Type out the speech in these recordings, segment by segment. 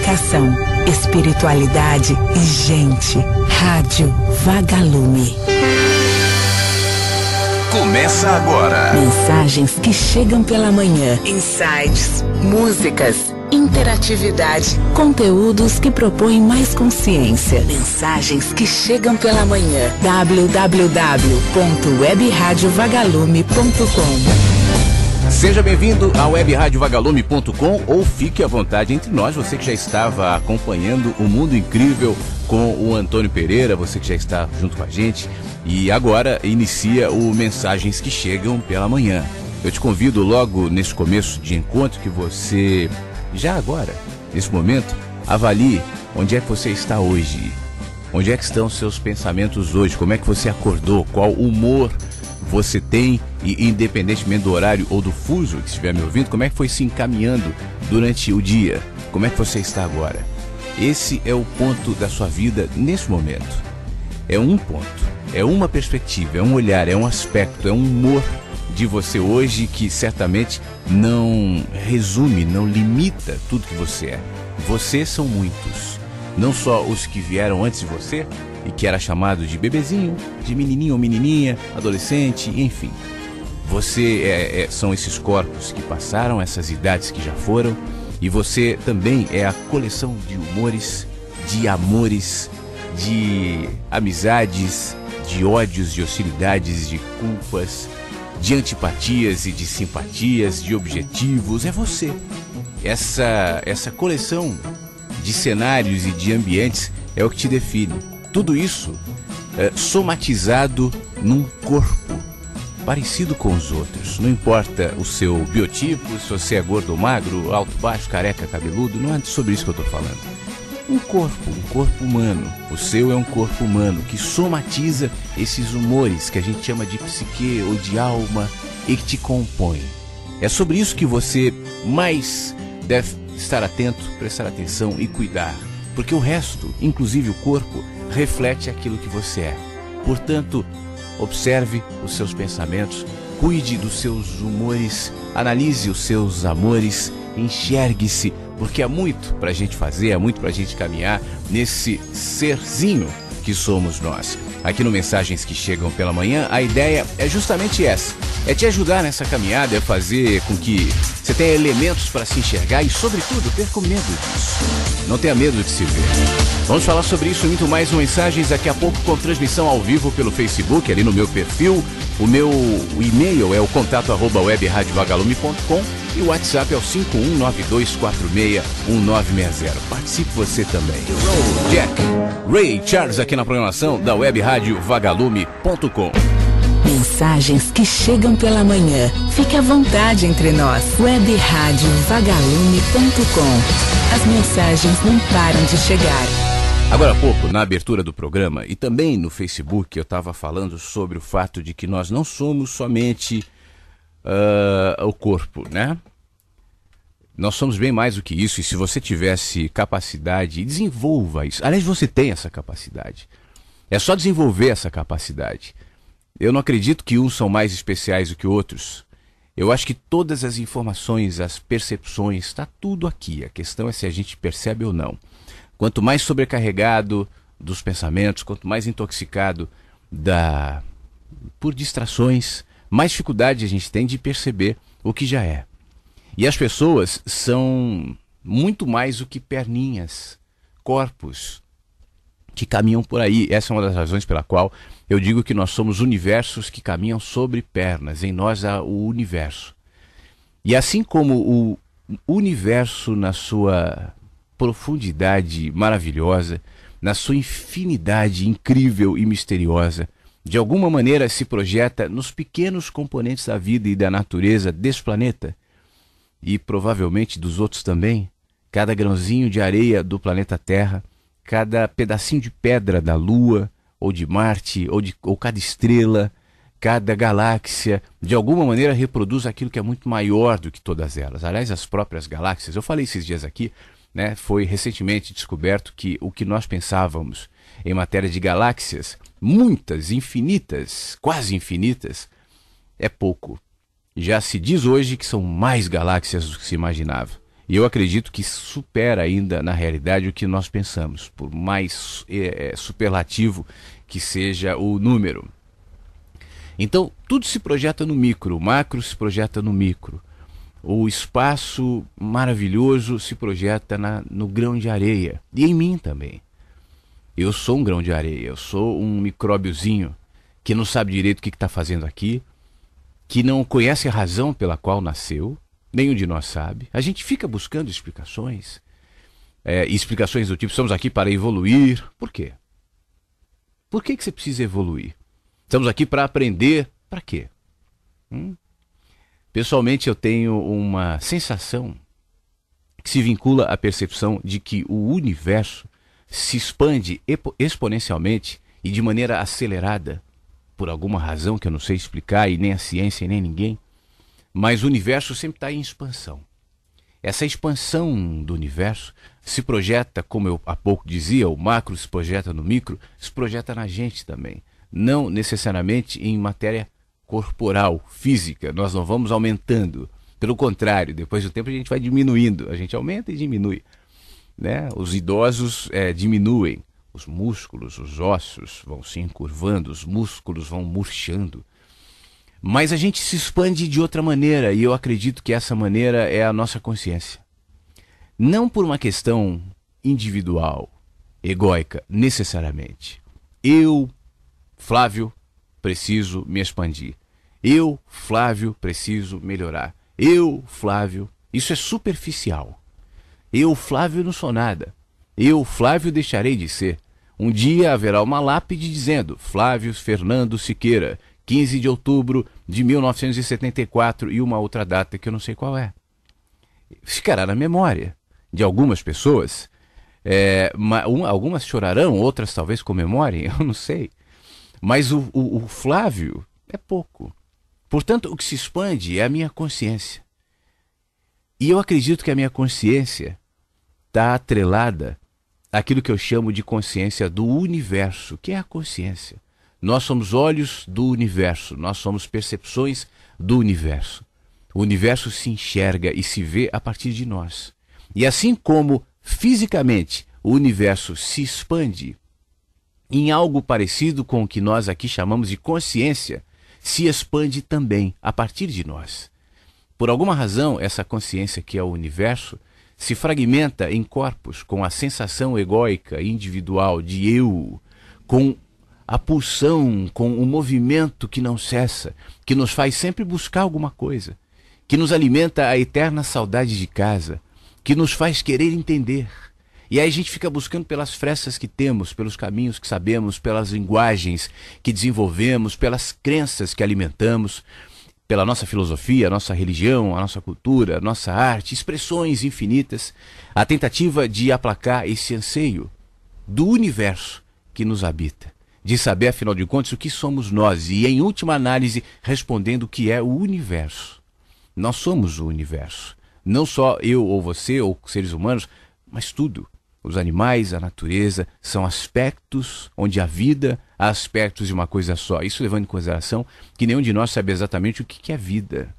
comunicação, espiritualidade e gente. Rádio Vagalume. Começa agora. Mensagens que chegam pela manhã. Insights, músicas, interatividade, conteúdos que propõem mais consciência. Mensagens que chegam pela manhã. www.webradiovagalume.com. Seja bem-vindo ao webradiovagalume.com ou fique à vontade entre nós, você que já estava acompanhando o Mundo Incrível com o Antônio Pereira, você que já está junto com a gente e agora inicia o Mensagens que Chegam pela Manhã. Eu te convido logo nesse começo de encontro que você, já agora, nesse momento, avalie onde é que você está hoje, onde é que estão seus pensamentos hoje, como é que você acordou, qual humor você tem e independentemente do horário ou do fuso que estiver me ouvindo, como é que foi se encaminhando durante o dia, como é que você está agora. Esse é o ponto da sua vida nesse momento. É um ponto, é uma perspectiva, é um olhar, é um aspecto, é um humor de você hoje que certamente não resume, não limita tudo que você é. Você são muitos, não só os que vieram antes de você e que era chamado de bebezinho, de menininho ou menininha, adolescente, enfim. Você são esses corpos que passaram, essas idades que já foram, e você também é a coleção de humores, de amores, de amizades, de ódios, de hostilidades, de culpas, de antipatias e de simpatias, de objetivos. É você. Essa coleção de cenários e de ambientes é o que te define. Tudo isso somatizado num corpo parecido com os outros. Não importa o seu biotipo, se você é gordo ou magro, alto, baixo, careca, cabeludo, não é sobre isso que eu estou falando. Um corpo humano. O seu é um corpo humano que somatiza esses humores que a gente chama de psique ou de alma e que te compõe. É sobre isso que você mais deve estar atento, prestar atenção e cuidar. Porque o resto, inclusive o corpo, reflete aquilo que você é. Portanto, observe os seus pensamentos, cuide dos seus humores, analise os seus amores, enxergue-se, porque há muito pra gente fazer, há muito pra gente caminhar nesse serzinho que somos nós. Aqui no Mensagens que Chegam pela Manhã, a ideia é justamente essa, é te ajudar nessa caminhada, é fazer com que você tenha elementos para se enxergar e, sobretudo, perca o medo disso. Não tenha medo de se ver. Vamos falar sobre isso e muito mais no Mensagens daqui a pouco com transmissão ao vivo pelo Facebook, ali no meu perfil. O meu e-mail é o contato@webradiovagalume.com e o WhatsApp é o 5192461960. Participe você também. Jack, Ray Charles aqui na programação da webradiovagalume.com. Mensagens que chegam pela manhã. Fique à vontade entre nós. webradiovagalume.com. As mensagens não param de chegar. Agora há pouco, na abertura do programa e também no Facebook, eu estava falando sobre o fato de que nós não somos somente o corpo, né? Nós somos bem mais do que isso, e se você tivesse capacidade, desenvolva isso. Aliás, você tem essa capacidade. É só desenvolver essa capacidade. Eu não acredito que uns são mais especiais do que outros. Eu acho que todas as informações, as percepções, está tudo aqui. A questão é se a gente percebe ou não. Quanto mais sobrecarregado dos pensamentos, quanto mais intoxicado por distrações, mais dificuldade a gente tem de perceber o que já é. E as pessoas são muito mais do que perninhas, corpos que caminham por aí. Essa é uma das razões pela qual eu digo que nós somos universos que caminham sobre pernas. Em nós há o universo. E assim como o universo na sua profundidade maravilhosa, na sua infinidade incrível e misteriosa, de alguma maneira se projeta nos pequenos componentes da vida e da natureza desse planeta, e provavelmente dos outros também, cada grãozinho de areia do planeta Terra, cada pedacinho de pedra da Lua, ou de Marte, ou cada estrela, cada galáxia, de alguma maneira reproduz aquilo que é muito maior do que todas elas. Aliás, as próprias galáxias, eu falei esses dias aqui, né, foi recentemente descoberto que o que nós pensávamos em matéria de galáxias, muitas, infinitas, quase infinitas, é pouco. Já se diz hoje que são mais galáxias do que se imaginava. E eu acredito que supera ainda, na realidade, o que nós pensamos, por mais superlativo que seja o número. Então, tudo se projeta no micro, o macro se projeta no micro. O espaço maravilhoso se projeta no grão de areia. E em mim também. Eu sou um grão de areia, eu sou um micróbiozinho que não sabe direito o que está fazendo aqui, que não conhece a razão pela qual nasceu, nenhum de nós sabe. A gente fica buscando explicações. Explicações do tipo, estamos aqui para evoluir. Por quê? Por que você precisa evoluir? Estamos aqui para aprender. Para quê? Pessoalmente, eu tenho uma sensação que se vincula à percepção de que o universo se expande exponencialmente e de maneira acelerada, por alguma razão que eu não sei explicar, e nem a ciência, e nem ninguém, mas o universo sempre está em expansão. Essa expansão do universo se projeta, como eu há pouco dizia, o macro se projeta no micro, se projeta na gente também. Não necessariamente em matéria corporal, física, nós não vamos aumentando. Pelo contrário, depois do tempo a gente vai diminuindo, a gente aumenta e diminui. Né? Os idosos diminuem, os músculos, os ossos vão se encurvando, os músculos vão murchando. Mas a gente se expande de outra maneira, e eu acredito que essa maneira é a nossa consciência. Não por uma questão individual, egóica, necessariamente. Eu, Flávio, preciso me expandir. Eu, Flávio, preciso melhorar. Eu, Flávio, isso é superficial. Eu, Flávio, não sou nada. Eu, Flávio, deixarei de ser. Um dia haverá uma lápide dizendo Flávio Fernando Siqueira, 15 de outubro de 1974, e uma outra data que eu não sei qual é. Ficará na memória de algumas pessoas. Algumas chorarão, outras talvez comemorem, eu não sei. Mas o Flávio é pouco. Portanto, o que se expande é a minha consciência. E eu acredito que a minha consciência está atrelada àquilo que eu chamo de consciência do universo, que é a consciência. Nós somos olhos do universo, nós somos percepções do universo. O universo se enxerga e se vê a partir de nós. E assim como fisicamente o universo se expande em algo parecido com o que nós aqui chamamos de consciência, se expande também a partir de nós. Por alguma razão, essa consciência que é o universo se fragmenta em corpos com a sensação egóica, individual de eu, com a pulsão, com o movimento que não cessa, que nos faz sempre buscar alguma coisa, que nos alimenta a eterna saudade de casa, que nos faz querer entender. E aí a gente fica buscando pelas frestas que temos, pelos caminhos que sabemos, pelas linguagens que desenvolvemos, pelas crenças que alimentamos, pela nossa filosofia, a nossa religião, a nossa cultura, a nossa arte, expressões infinitas, a tentativa de aplacar esse anseio do universo que nos habita, de saber, afinal de contas, o que somos nós e, em última análise, respondendo o que é o universo. Nós somos o universo. Não só eu ou você ou seres humanos, mas tudo. Os animais, a natureza, são aspectos onde a vida há aspectos de uma coisa só. Isso levando em consideração que nenhum de nós sabe exatamente o que é vida.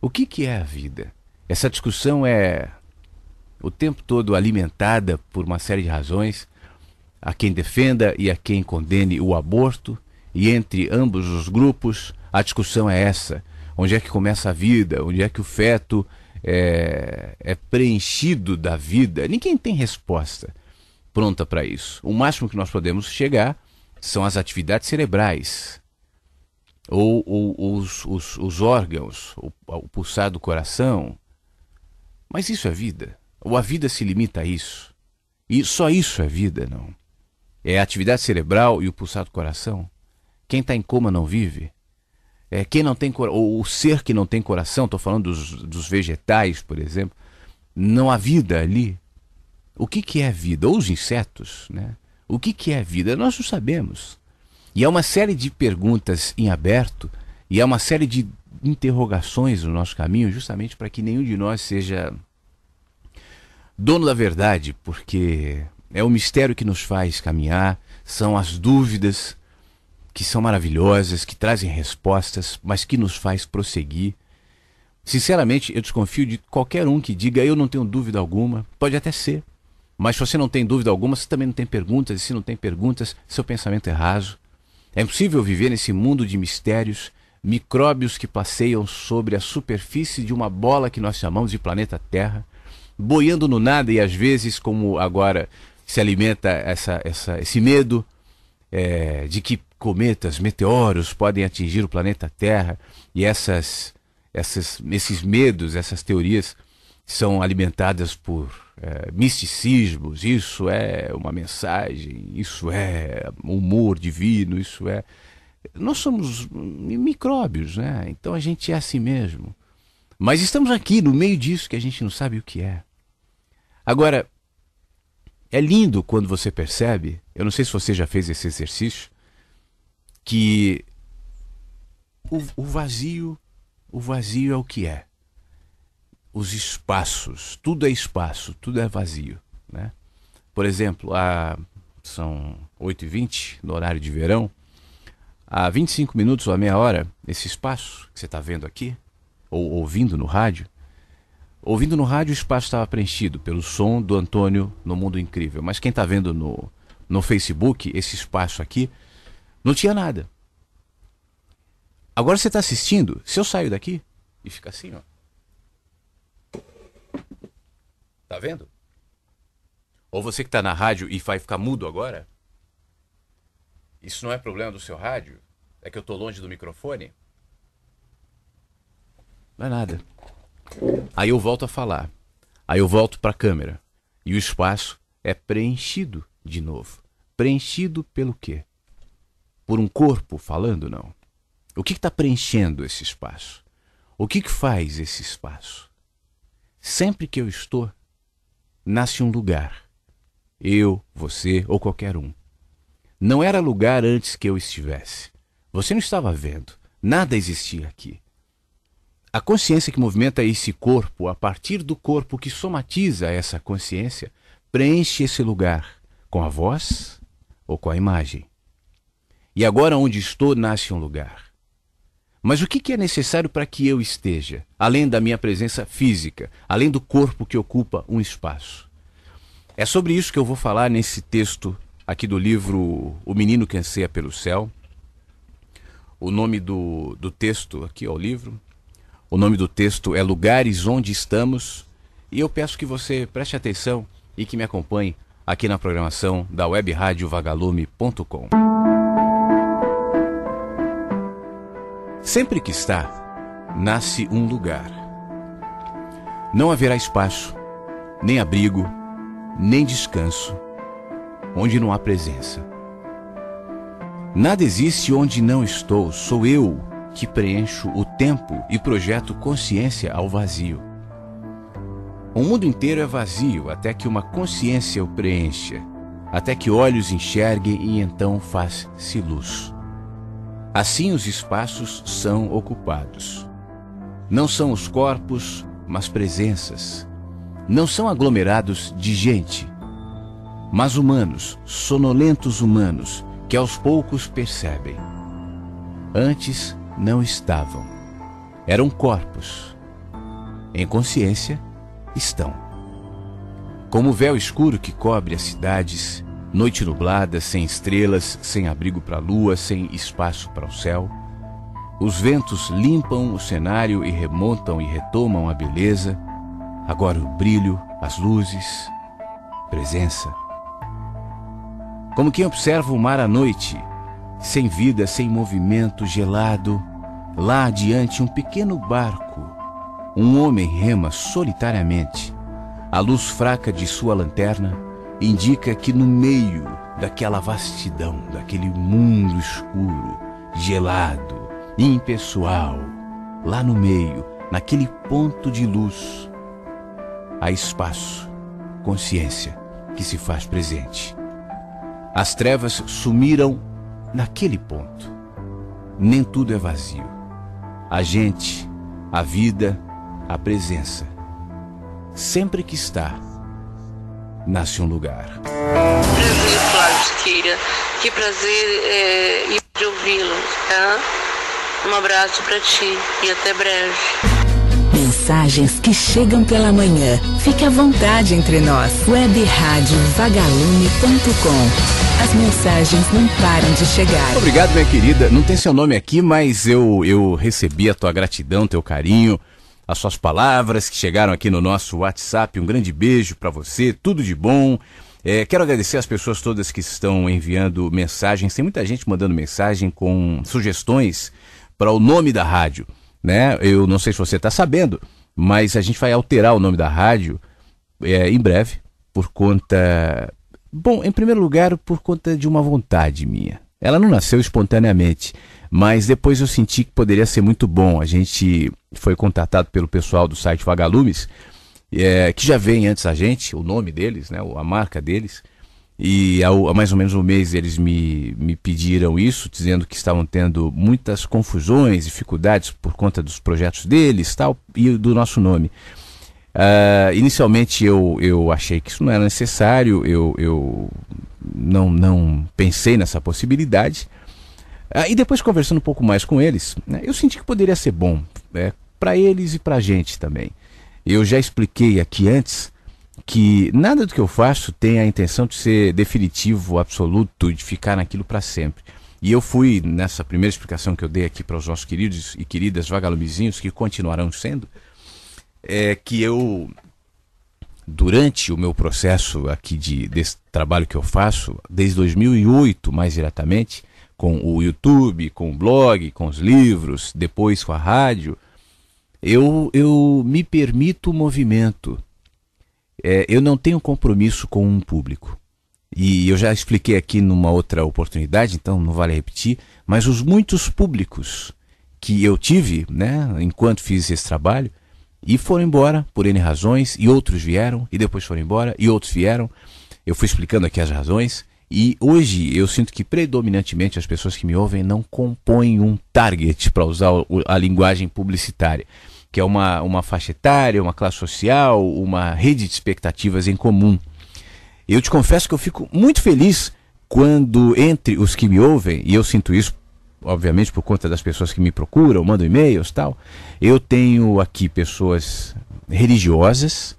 O que é a vida? Essa discussão é o tempo todo alimentada por uma série de razões. A quem defenda e a quem condene o aborto. E entre ambos os grupos, a discussão é essa. Onde é que começa a vida? Onde é que o feto é preenchido da vida? Ninguém tem resposta pronta para isso. O máximo que nós podemos chegar são as atividades cerebrais, ou os órgãos, o pulsar do coração. Mas isso é vida? Ou a vida se limita a isso? E só isso é vida, não? É a atividade cerebral e o pulsar do coração? Quem está em coma não vive? Quem não tem ou o ser que não tem coração, estou falando dos vegetais, por exemplo, não há vida ali. O que é vida? Ou os insetos, né? O que é vida? Nós não sabemos. E há uma série de perguntas em aberto, e há uma série de interrogações no nosso caminho, justamente para que nenhum de nós seja dono da verdade, porque é o mistério que nos faz caminhar, são as dúvidas que são maravilhosas, que trazem respostas, mas que nos faz prosseguir. Sinceramente, eu desconfio de qualquer um que diga eu não tenho dúvida alguma. Pode até ser. Mas se você não tem dúvida alguma, você também não tem perguntas. E se não tem perguntas, seu pensamento é raso. É impossível viver nesse mundo de mistérios, micróbios que passeiam sobre a superfície de uma bola que nós chamamos de planeta Terra, boiando no nada e às vezes, como agora se alimenta esse medo de que cometas, meteoros podem atingir o planeta Terra, e esses medos, essas teorias são alimentadas por misticismos. Isso é uma mensagem, isso é humor divino, isso é... Nós somos micróbios, né? Então a gente é assim mesmo. Mas estamos aqui no meio disso que a gente não sabe o que é. Agora, é lindo quando você percebe, eu não sei se você já fez esse exercício, que o vazio é o que é. Os espaços, tudo é espaço, tudo é vazio, né? Por exemplo, são 8h20 no horário de verão, há 25 minutos ou a meia hora, esse espaço que você está vendo aqui, ou ouvindo no rádio, o espaço estava preenchido pelo som do Antônio no Mundo Incrível. Mas quem está vendo no Facebook, esse espaço aqui, não tinha nada. Agora você está assistindo, se eu saio daqui e fica assim, ó. Tá vendo? Ou você que está na rádio e vai ficar mudo agora, isso não é problema do seu rádio? É que eu estou longe do microfone? Não é nada. Aí eu volto a falar. Aí eu volto para a câmera. E o espaço é preenchido de novo. Preenchido pelo quê? Por um corpo falando, não? O que está preenchendo esse espaço? O que faz esse espaço? Sempre que eu estou, nasce um lugar. Eu, você ou qualquer um. Não era lugar antes que eu estivesse. Você não estava vendo. Nada existia aqui. A consciência que movimenta esse corpo, a partir do corpo que somatiza essa consciência, preenche esse lugar com a voz ou com a imagem. E agora onde estou nasce um lugar. Mas o que é necessário para que eu esteja, além da minha presença física, além do corpo que ocupa um espaço? É sobre isso que eu vou falar nesse texto aqui do livro O Menino que Anseia pelo Céu. O nome do texto, aqui ó, o livro, o nome do texto é Lugares Onde Estamos, e eu peço que você preste atenção e que me acompanhe aqui na programação da webradiovagalume.com. Sempre que está, nasce um lugar. Não haverá espaço, nem abrigo, nem descanso, onde não há presença. Nada existe onde não estou, sou eu que preencho o tempo e projeto consciência ao vazio. O mundo inteiro é vazio até que uma consciência o preencha, até que olhos enxerguem e então faz-se luz. Assim os espaços são ocupados. Não são os corpos, mas presenças. Não são aglomerados de gente, mas humanos, sonolentos humanos, que aos poucos percebem. Antes não estavam. Eram corpos. Em consciência, estão. Como o véu escuro que cobre as cidades, noite nublada, sem estrelas, sem abrigo para a lua, sem espaço para o céu, os ventos limpam o cenário e remontam e retomam a beleza, agora o brilho, as luzes, presença. Como quem observa o mar à noite, sem vida, sem movimento, gelado, lá adiante um pequeno barco, um homem rema solitariamente. A luz fraca de sua lanterna indica que no meio daquela vastidão, daquele mundo escuro, gelado, impessoal, lá no meio, naquele ponto de luz, há espaço, consciência que se faz presente. As trevas sumiram naquele ponto. Nem tudo é vazio. A gente, a vida, a presença. Sempre que está, nasce um lugar. Prazer, Flávio Siqueira. Que prazer ir ouvi-lo, tá? Um abraço pra ti e até breve. mensagens que chegam pela manhã. Fique à vontade entre nós. webradiovagalume.com. As mensagens não param de chegar. Obrigado, minha querida. Não tem seu nome aqui, mas eu recebi a tua gratidão, teu carinho, as suas palavras que chegaram aqui no nosso WhatsApp. Um grande beijo para você, tudo de bom. Quero agradecer as pessoas todas que estão enviando mensagens. Tem muita gente mandando mensagem com sugestões para o nome da rádio, né? Eu não sei se você está sabendo, mas a gente vai alterar o nome da rádio em breve, por conta... Bom, em primeiro lugar, por conta de uma vontade minha. Ela não nasceu espontaneamente, mas depois eu senti que poderia ser muito bom. A gente foi contatado pelo pessoal do site Vagalumes, que já vem antes a gente, o nome deles, né, a marca deles, e há mais ou menos um mês eles me pediram isso, dizendo que estavam tendo muitas confusões, dificuldades por conta dos projetos deles tal, e do nosso nome. Inicialmente eu achei que isso não era necessário, eu não pensei nessa possibilidade, e depois conversando um pouco mais com eles, né, eu senti que poderia ser bom para eles e para a gente também. Eu já expliquei aqui antes que nada do que eu faço tem a intenção de ser definitivo, absoluto, de ficar naquilo para sempre. E eu fui, nessa primeira explicação que eu dei aqui para os nossos queridos e queridas vagalumezinhos, que continuarão sendo, que eu, durante o meu processo aqui desse trabalho que eu faço, desde 2008 mais diretamente, com o YouTube, com o blog, com os livros, depois com a rádio, eu me permito o movimento. Eu não tenho compromisso com um público. E eu já expliquei aqui numa outra oportunidade, então não vale repetir, mas os muitos públicos que eu tive, né, enquanto fiz esse trabalho, e foram embora por N razões, e outros vieram, e depois foram embora, e outros vieram. Eu fui explicando aqui as razões, e hoje eu sinto que predominantemente as pessoas que me ouvem não compõem um target, para usar a linguagem publicitária, que é uma faixa etária, uma classe social, uma rede de expectativas em comum. Eu te confesso que eu fico muito feliz quando entre os que me ouvem, e eu sinto isso obviamente por conta das pessoas que me procuram, mandam e-mails e tal, eu tenho aqui pessoas religiosas,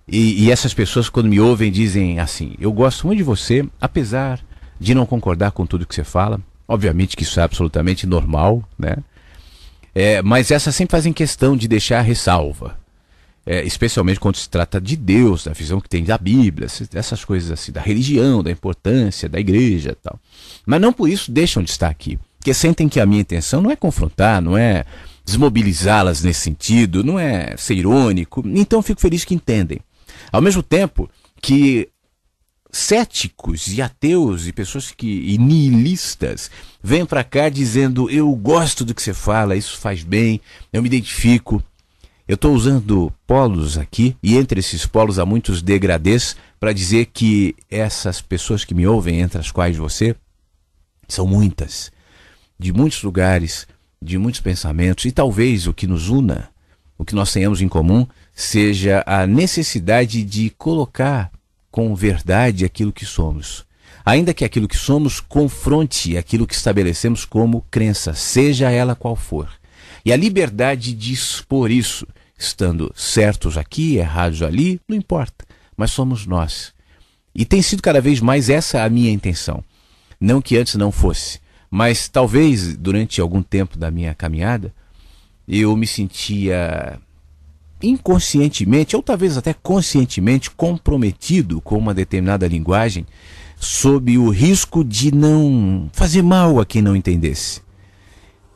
e essas pessoas quando me ouvem dizem assim: eu gosto muito de você, apesar de não concordar com tudo que você fala. Obviamente que isso é absolutamente normal, né? Mas essas sempre fazem questão de deixar a ressalva, especialmente quando se trata de Deus, da visão que tem da Bíblia, essas coisas assim, da religião, da importância da igreja e tal. Mas não por isso deixam de estar aqui, porque sentem que a minha intenção não é confrontar, não é desmobilizá-las nesse sentido, não é ser irônico. Então eu fico feliz que entendem. Ao mesmo tempo que céticos e ateus e pessoas e nihilistas vêm para cá dizendo: eu gosto do que você fala, isso faz bem, eu me identifico. Eu estou usando polos aqui, e entre esses polos há muitos degradês, para dizer que essas pessoas que me ouvem, entre as quais você, são muitas, de muitos lugares, de muitos pensamentos, e talvez o que nos una, o que nós tenhamos em comum, seja a necessidade de colocar com verdade aquilo que somos. Ainda que aquilo que somos confronte aquilo que estabelecemos como crença, seja ela qual for. E a liberdade de expor isso, estando certos aqui, errados ali, não importa, mas somos nós. E tem sido cada vez mais essa a minha intenção. Não que antes não fosse, mas talvez durante algum tempo da minha caminhada, eu me sentia inconscientemente, ou talvez até conscientemente, comprometido com uma determinada linguagem, sob o risco de não fazer mal a quem não entendesse.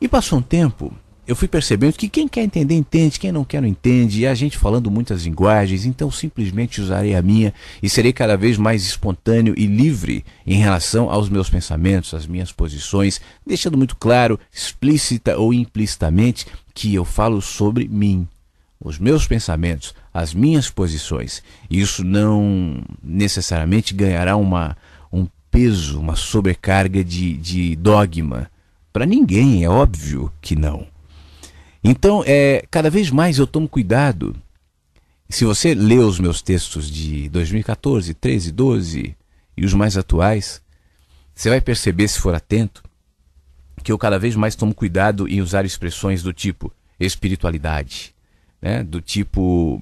E passou um tempo, eu fui percebendo que quem quer entender, entende, quem não quer, não entende, e a gente falando muitas linguagens, então simplesmente usarei a minha e serei cada vez mais espontâneo e livre em relação aos meus pensamentos, às minhas posições, deixando muito claro, explícita ou implicitamente, que eu falo sobre mim, os meus pensamentos, as minhas posições. Isso não necessariamente ganhará um peso, uma sobrecarga de dogma. Para ninguém, é óbvio que não. Então, cada vez mais eu tomo cuidado. Se você lê os meus textos de 2014, 13, 12 e os mais atuais, você vai perceber, se for atento, que eu cada vez mais tomo cuidado em usar expressões do tipo espiritualidade, né? Do tipo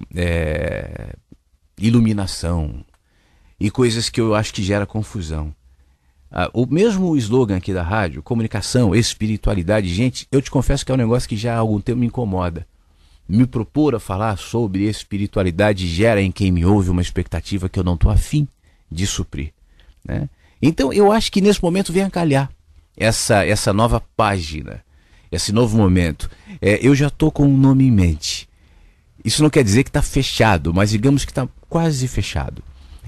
iluminação e coisas que eu acho que gera confusão. O mesmo slogan aqui da rádio, comunicação, espiritualidade, gente, eu te confesso que é um negócio que já há algum tempo me incomoda. Me propor a falar sobre espiritualidade gera em quem me ouve uma expectativa que eu não estou afim de suprir, né? Então eu acho que nesse momento vem a calhar essa nova página, esse novo momento. Eu já estou com um nome em mente. Isso não quer dizer que está fechado, mas digamos que está quase fechado.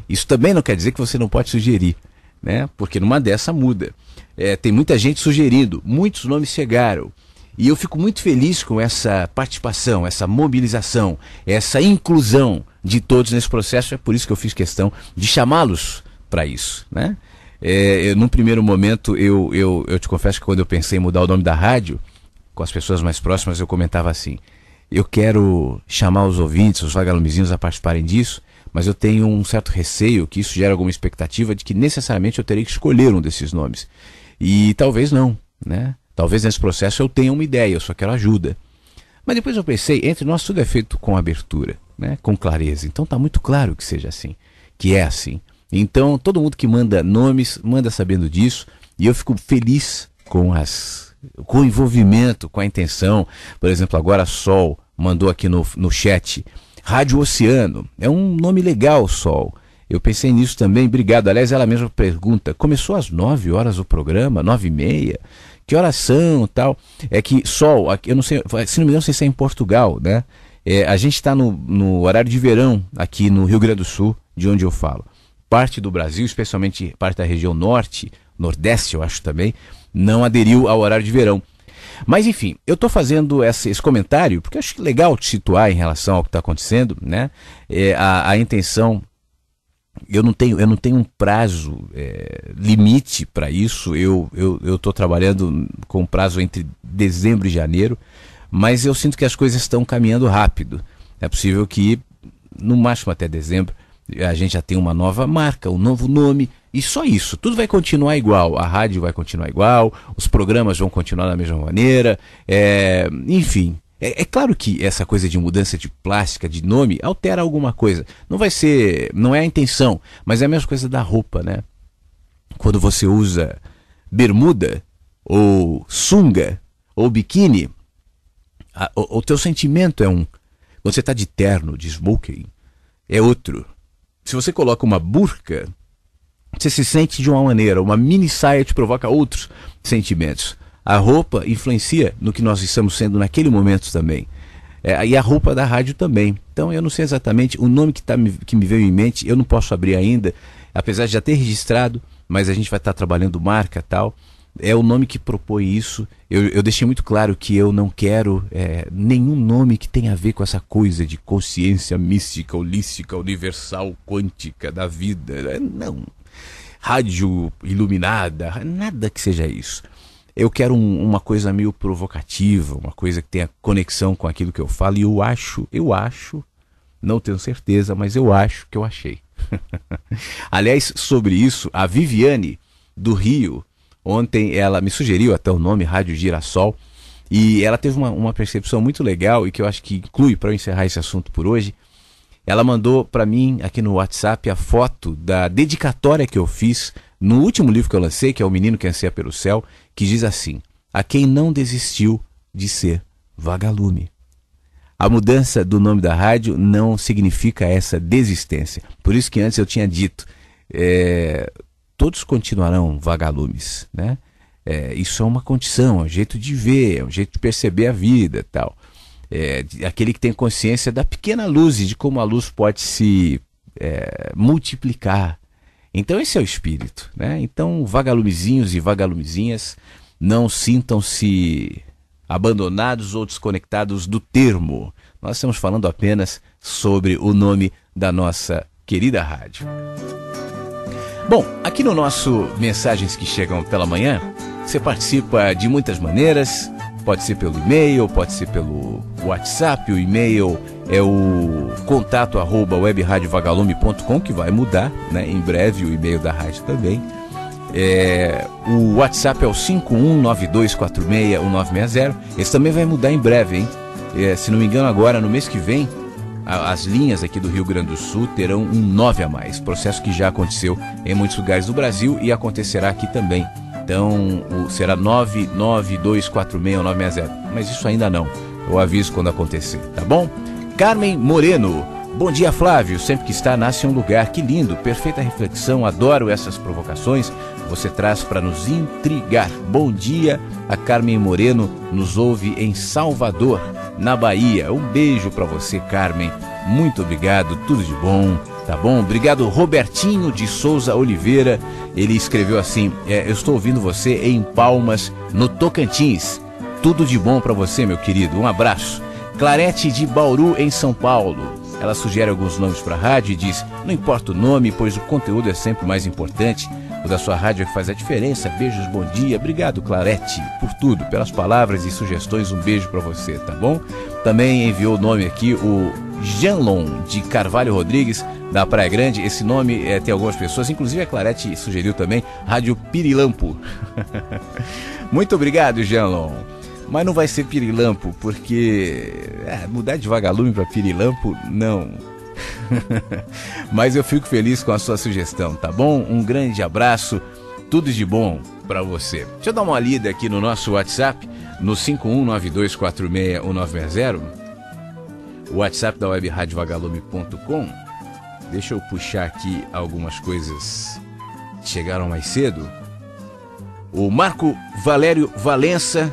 Isso também não quer dizer que você não pode sugerir, né? Porque numa dessa muda. Tem muita gente sugerindo, muitos nomes chegaram. E eu fico muito feliz com essa participação, essa mobilização, essa inclusão de todos nesse processo. É por isso que eu fiz questão de chamá-los para isso, né? Num primeiro momento, eu te confesso que quando eu pensei em mudar o nome da rádio, com as pessoas mais próximas, eu comentava assim: eu quero chamar os ouvintes, os vagalumezinhos a participarem disso, mas eu tenho um certo receio que isso gera alguma expectativa de que necessariamente eu terei que escolher um desses nomes. E talvez não, né? Talvez nesse processo eu tenha uma ideia, eu só quero ajuda. Mas depois eu pensei, entre nós tudo é feito com abertura, né? Com clareza. Então está muito claro que seja assim, que é assim. Então todo mundo que manda nomes, manda sabendo disso, e eu fico feliz com o envolvimento, com a intenção. Por exemplo, agora a Sol mandou aqui no chat, Rádio Oceano, é um nome legal, Sol. Eu pensei nisso também, obrigado. Aliás, ela mesma pergunta, começou às 9 horas o programa, 9h30? Que horas são, tal? É que Sol, eu não sei, se não me engano, não sei se é em Portugal, né? A gente está no horário de verão aqui no Rio Grande do Sul, de onde eu falo. Parte do Brasil, especialmente parte da região norte, nordeste, eu acho também, não aderiu ao horário de verão. Mas enfim, eu estou fazendo esse comentário porque eu acho legal te situar em relação ao que está acontecendo, né? A intenção, eu não tenho um prazo limite para isso. Eu estou trabalhando com um prazo entre dezembro e janeiro, mas eu sinto que as coisas estão caminhando rápido. É possível que no máximo até dezembro a gente já tenha uma nova marca, um novo nome, e só isso. Tudo vai continuar igual, a rádio vai continuar igual, os programas vão continuar da mesma maneira, enfim. É claro que essa coisa de mudança de plástica, de nome, altera alguma coisa. Não é a intenção, mas é a mesma coisa da roupa, né? Quando você usa bermuda, ou sunga, ou biquíni, o teu sentimento é um. Quando você está de terno, de smoking, é outro. Se você coloca uma burca, você se sente de uma maneira, uma mini saia te provoca outros sentimentos. A roupa influencia no que nós estamos sendo naquele momento também. E a roupa da rádio também. Então eu não sei exatamente o nome que me veio em mente, eu não posso abrir ainda, apesar de já ter registrado, mas a gente vai estar trabalhando marca e tal. É o nome que propõe isso. Eu deixei muito claro que eu não quero nenhum nome que tenha a ver com essa coisa de consciência mística, holística, universal, quântica da vida. Não. Rádio iluminada, nada que seja isso. Eu quero uma coisa meio provocativa, uma coisa que tenha conexão com aquilo que eu falo, e eu acho, não tenho certeza, mas eu acho que eu achei. Aliás, sobre isso, a Viviane, do Rio, ontem ela me sugeriu até o nome, Rádio Girassol, e ela teve uma percepção muito legal e que eu acho que inclui, para eu encerrar esse assunto por hoje. Ela mandou para mim aqui no WhatsApp a foto da dedicatória que eu fiz no último livro que eu lancei, que é O Menino que Anseia pelo Céu, que diz assim: a quem não desistiu de ser vagalume. A mudança do nome da rádio não significa essa desistência. Por isso que antes eu tinha dito, todos continuarão vagalumes, né? Isso é uma condição, é um jeito de ver, é um jeito de perceber a vida e tal. Aquele que tem consciência da pequena luz e de como a luz pode se multiplicar. Então esse é o espírito, né? Então vagalumezinhos e vagalumezinhas, não sintam-se abandonados ou desconectados do termo. Nós estamos falando apenas sobre o nome da nossa querida rádio. Bom, aqui no nosso Mensagens que Chegam pela Manhã, você participa de muitas maneiras. Pode ser pelo e-mail, pode ser pelo WhatsApp. O e-mail é o contato@webradiovagalume.com, que vai mudar, né? Em breve o e-mail da rádio também. O WhatsApp é o 5192461960. Esse também vai mudar em breve, hein? Se não me engano, agora, no mês que vem, as linhas aqui do Rio Grande do Sul terão um 9 a mais. Processo que já aconteceu em muitos lugares do Brasil e acontecerá aqui também. Então, será 99246-960. Mas isso ainda não. Eu aviso quando acontecer, tá bom? Carmen Moreno. Bom dia, Flávio. Sempre que está, nasce um lugar. Que lindo, perfeita reflexão. Adoro essas provocações. Você traz para nos intrigar. Bom dia, a Carmen Moreno nos ouve em Salvador, na Bahia. Um beijo para você, Carmen. Muito obrigado, tudo de bom, tá bom? Obrigado, Robertinho de Souza Oliveira. Ele escreveu assim: eu estou ouvindo você em Palmas, no Tocantins. Tudo de bom para você, meu querido. Um abraço. Clarete de Bauru, em São Paulo. Ela sugere alguns nomes para a rádio e diz: não importa o nome, pois o conteúdo é sempre mais importante. O da sua rádio é que faz a diferença. Beijos, bom dia. Obrigado, Clarete, por tudo, pelas palavras e sugestões. Um beijo para você, tá bom? Também enviou o nome aqui, o Janlon de Carvalho Rodrigues, da Praia Grande. Esse nome tem algumas pessoas, inclusive a Clarete sugeriu também, Rádio Pirilampo. Muito obrigado, Janlon. Mas não vai ser Pirilampo, porque mudar de Vagalume para Pirilampo, não. Mas eu fico feliz com a sua sugestão, tá bom? Um grande abraço, tudo de bom para você. Deixa eu dar uma lida aqui no nosso WhatsApp, no 5192461960, o WhatsApp da webradiovagalume.com. Deixa eu puxar aqui algumas coisas que chegaram mais cedo. O Marco Valério Valença,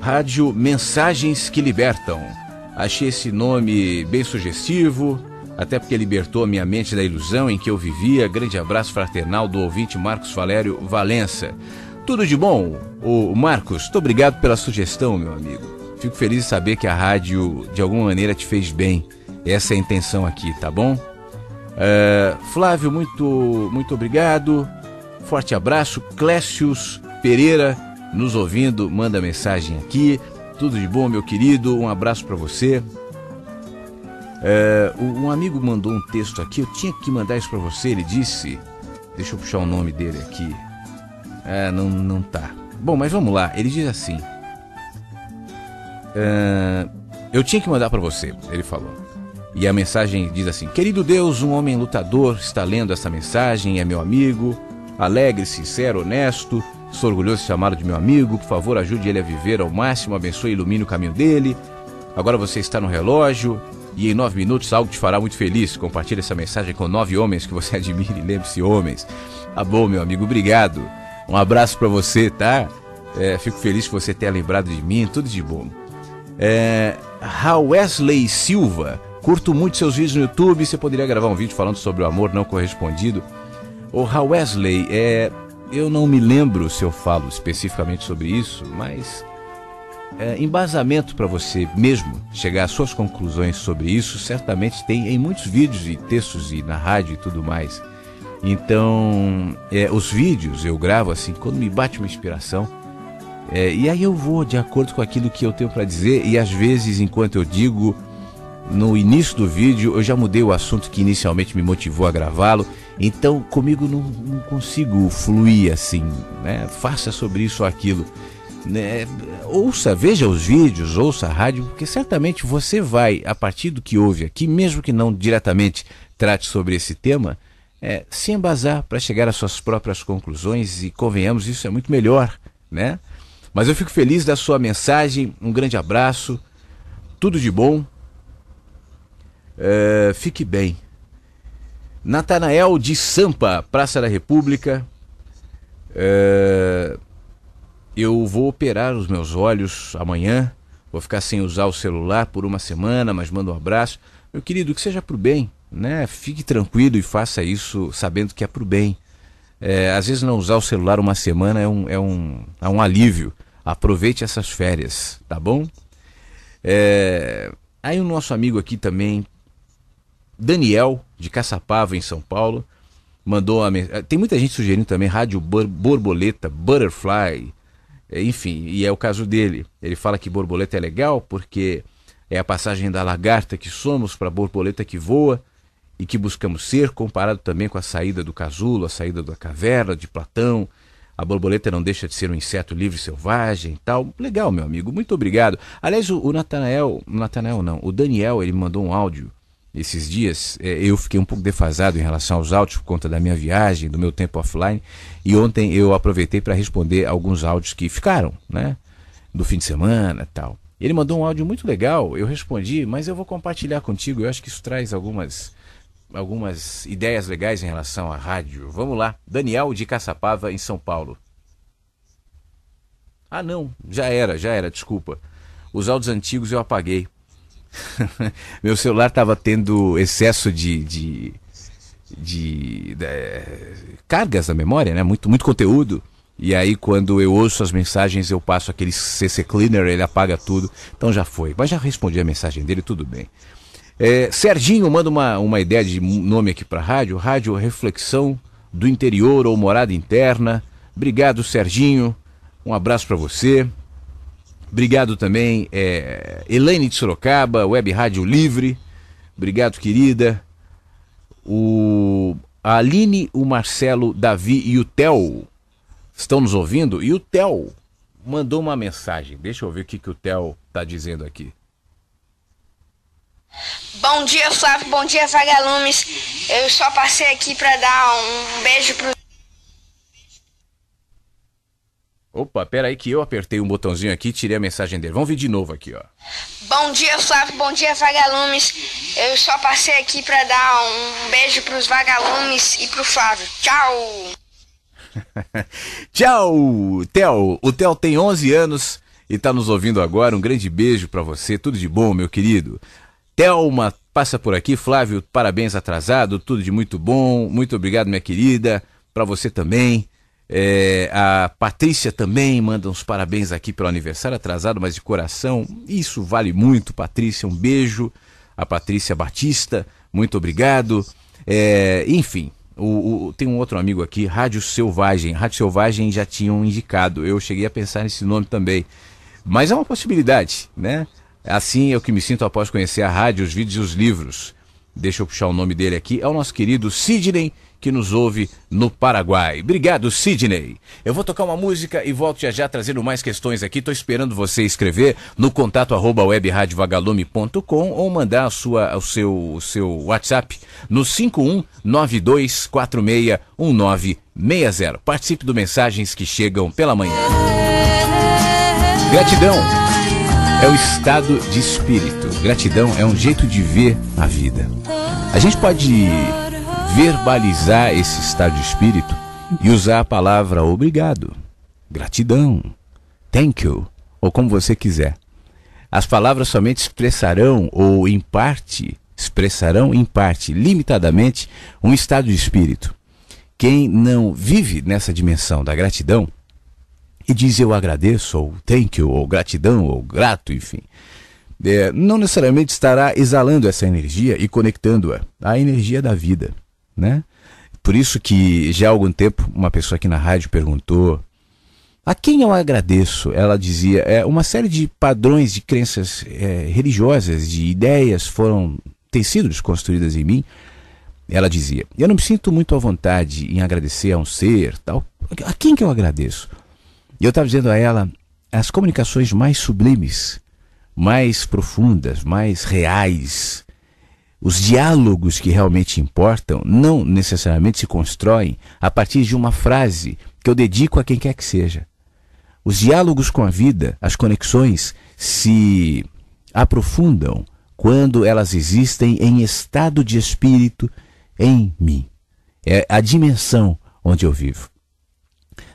Rádio Mensagens que Libertam. Achei esse nome bem sugestivo, até porque libertou a minha mente da ilusão em que eu vivia. Grande abraço fraternal do ouvinte Marcos Valério Valença. Tudo de bom, ô Marcos. Muito obrigado pela sugestão, meu amigo. Fico feliz de saber que a rádio, de alguma maneira, te fez bem. Essa é a intenção aqui, tá bom? Flávio, muito obrigado. Forte abraço. Clécius Pereira, nos ouvindo, manda mensagem aqui. Tudo de bom, meu querido, um abraço para você. Um amigo mandou um texto aqui, eu tinha que mandar isso para você, ele disse... Deixa eu puxar o nome dele aqui. Não tá. Bom, mas vamos lá, ele diz assim... eu tinha que mandar para você, ele falou. E a mensagem diz assim: querido Deus, um homem lutador está lendo essa mensagem, é meu amigo, alegre, sincero, honesto... Sou orgulhoso de chamá-lo de meu amigo. Por favor, ajude ele a viver ao máximo. Abençoe e ilumine o caminho dele. Agora você está no relógio e em 9 minutos algo te fará muito feliz. Compartilhe essa mensagem com 9 homens que você admire. Lembre-se, homens. Tá bom, meu amigo, obrigado. Um abraço para você, tá? Fico feliz que você tenha lembrado de mim. Tudo de bom. Wesley Silva. Curto muito seus vídeos no YouTube. Você poderia gravar um vídeo falando sobre o amor não correspondido? O Wesley, eu não me lembro se eu falo especificamente sobre isso, mas embasamento para você mesmo chegar às suas conclusões sobre isso, certamente tem em muitos vídeos e textos e na rádio e tudo mais. Então, os vídeos eu gravo assim, quando me bate uma inspiração, e aí eu vou de acordo com aquilo que eu tenho para dizer, e às vezes, enquanto eu digo, no início do vídeo, eu já mudei o assunto que inicialmente me motivou a gravá-lo. Então, comigo não consigo fluir assim, né? Faça sobre isso ou aquilo, né? Veja os vídeos, ouça a rádio, porque certamente você vai, a partir do que ouve aqui, mesmo que não diretamente trate sobre esse tema, se embasar para chegar às suas próprias conclusões, e convenhamos, isso é muito melhor, né? Mas eu fico feliz da sua mensagem, um grande abraço, tudo de bom, fique bem. Natanael de Sampa, Praça da República. Eu vou operar os meus olhos amanhã. Vou ficar sem usar o celular por uma semana, mas mando um abraço. Meu querido, que seja pro bem, né? Fique tranquilo e faça isso sabendo que é pro bem. Às vezes não usar o celular uma semana é um alívio. Aproveite essas férias, tá bom? Aí o nosso amigo aqui também, Daniel, de Caçapava, em São Paulo, mandou tem muita gente sugerindo também Rádio Borboleta, Butterfly, enfim, e é o caso dele. Ele fala que borboleta é legal porque é a passagem da lagarta que somos para a borboleta que voa e que buscamos ser, comparado também com a saída do casulo, a saída da caverna de Platão, A borboleta não deixa de ser um inseto livre, selvagem e tal. Legal, meu amigo, muito obrigado. Aliás, o Daniel, ele me mandou um áudio esses dias. Eu fiquei um pouco defasado em relação aos áudios por conta da minha viagem, do meu tempo offline. E ontem eu aproveitei para responder alguns áudios que ficaram, né? Do fim de semana e tal. Ele mandou um áudio muito legal, eu respondi, mas eu vou compartilhar contigo. Eu acho que isso traz algumas ideias legais em relação à rádio. Vamos lá. Daniel de Caçapava, em São Paulo. Ah, não, já era, desculpa. Os áudios antigos eu apaguei. Meu celular estava tendo excesso de cargas na memória, né? Muito conteúdo. E aí quando eu ouço as mensagens, eu passo aquele CC Cleaner, ele apaga tudo. Então já foi. Mas já respondi a mensagem dele, tudo bem. Serginho manda uma ideia de nome aqui para rádio. Rádio Reflexão do Interior ou Morada Interna. Obrigado, Serginho. Um abraço para você. Obrigado também, Elaine de Sorocaba, Web Rádio Livre. Obrigado, querida. A Aline, o Marcelo, Davi e o Theo estão nos ouvindo. E o Theo mandou uma mensagem. Deixa eu ver o que o Theo está dizendo aqui. Bom dia, Flávio. Bom dia, Vagalumes. Eu só passei aqui para dar um beijo pro... Opa, pera aí que eu apertei um botãozinho aqui e tirei a mensagem dele. Vamos ver de novo aqui, ó. Bom dia, Flávio. Bom dia, Vagalumes. Eu só passei aqui para dar um beijo pros Vagalumes e pro Flávio. Tchau! Tchau, Theo. O Theo tem 11 anos e está nos ouvindo agora. Um grande beijo para você. Tudo de bom, meu querido. Thelma passa por aqui. Flávio, parabéns atrasado. Tudo de muito bom. Muito obrigado, minha querida. Para você também. A Patrícia também manda uns parabéns aqui pelo aniversário atrasado, mas de coração. Isso vale muito, Patrícia. Um beijo. A Patrícia Batista. Muito obrigado. Enfim. Tem um outro amigo aqui, Rádio Selvagem. Rádio Selvagem já tinham indicado. Eu cheguei a pensar nesse nome também. Mas é uma possibilidade, né? Assim é o que me sinto após conhecer a rádio, os vídeos e os livros. Deixa eu puxar o nome dele aqui. É o nosso querido Sidney, que nos ouve no Paraguai. Obrigado, Sidney. Eu vou tocar uma música e volto já trazendo mais questões aqui. Estou esperando você escrever no contato@webradiovagalume.com ou mandar o seu WhatsApp no 5192461960. Participe do Mensagens que Chegam pela Manhã. Gratidão é o estado de espírito. Gratidão é um jeito de ver a vida. A gente pode verbalizar esse estado de espírito e usar a palavra obrigado, gratidão, thank you, ou como você quiser. As palavras somente expressarão em parte, limitadamente, um estado de espírito. Quem não vive nessa dimensão da gratidão e diz eu agradeço, ou thank you, ou gratidão, ou grato, enfim, não necessariamente estará exalando essa energia e conectando-a à energia da vida, né? Por isso que já há algum tempo uma pessoa aqui na rádio perguntou a quem eu agradeço. Ela dizia, uma série de padrões de crenças religiosas, de ideias têm sido desconstruídas em mim. Ela dizia, eu não me sinto muito à vontade em agradecer a um ser, tal. A quem que eu agradeço? E eu estava dizendo a ela, as comunicações mais sublimes, mais profundas, mais reais, os diálogos que realmente importam, não necessariamente se constroem a partir de uma frase que eu dedico a quem quer que seja. Os diálogos com a vida, as conexões, se aprofundam quando elas existem em estado de espírito em mim. É a dimensão onde eu vivo.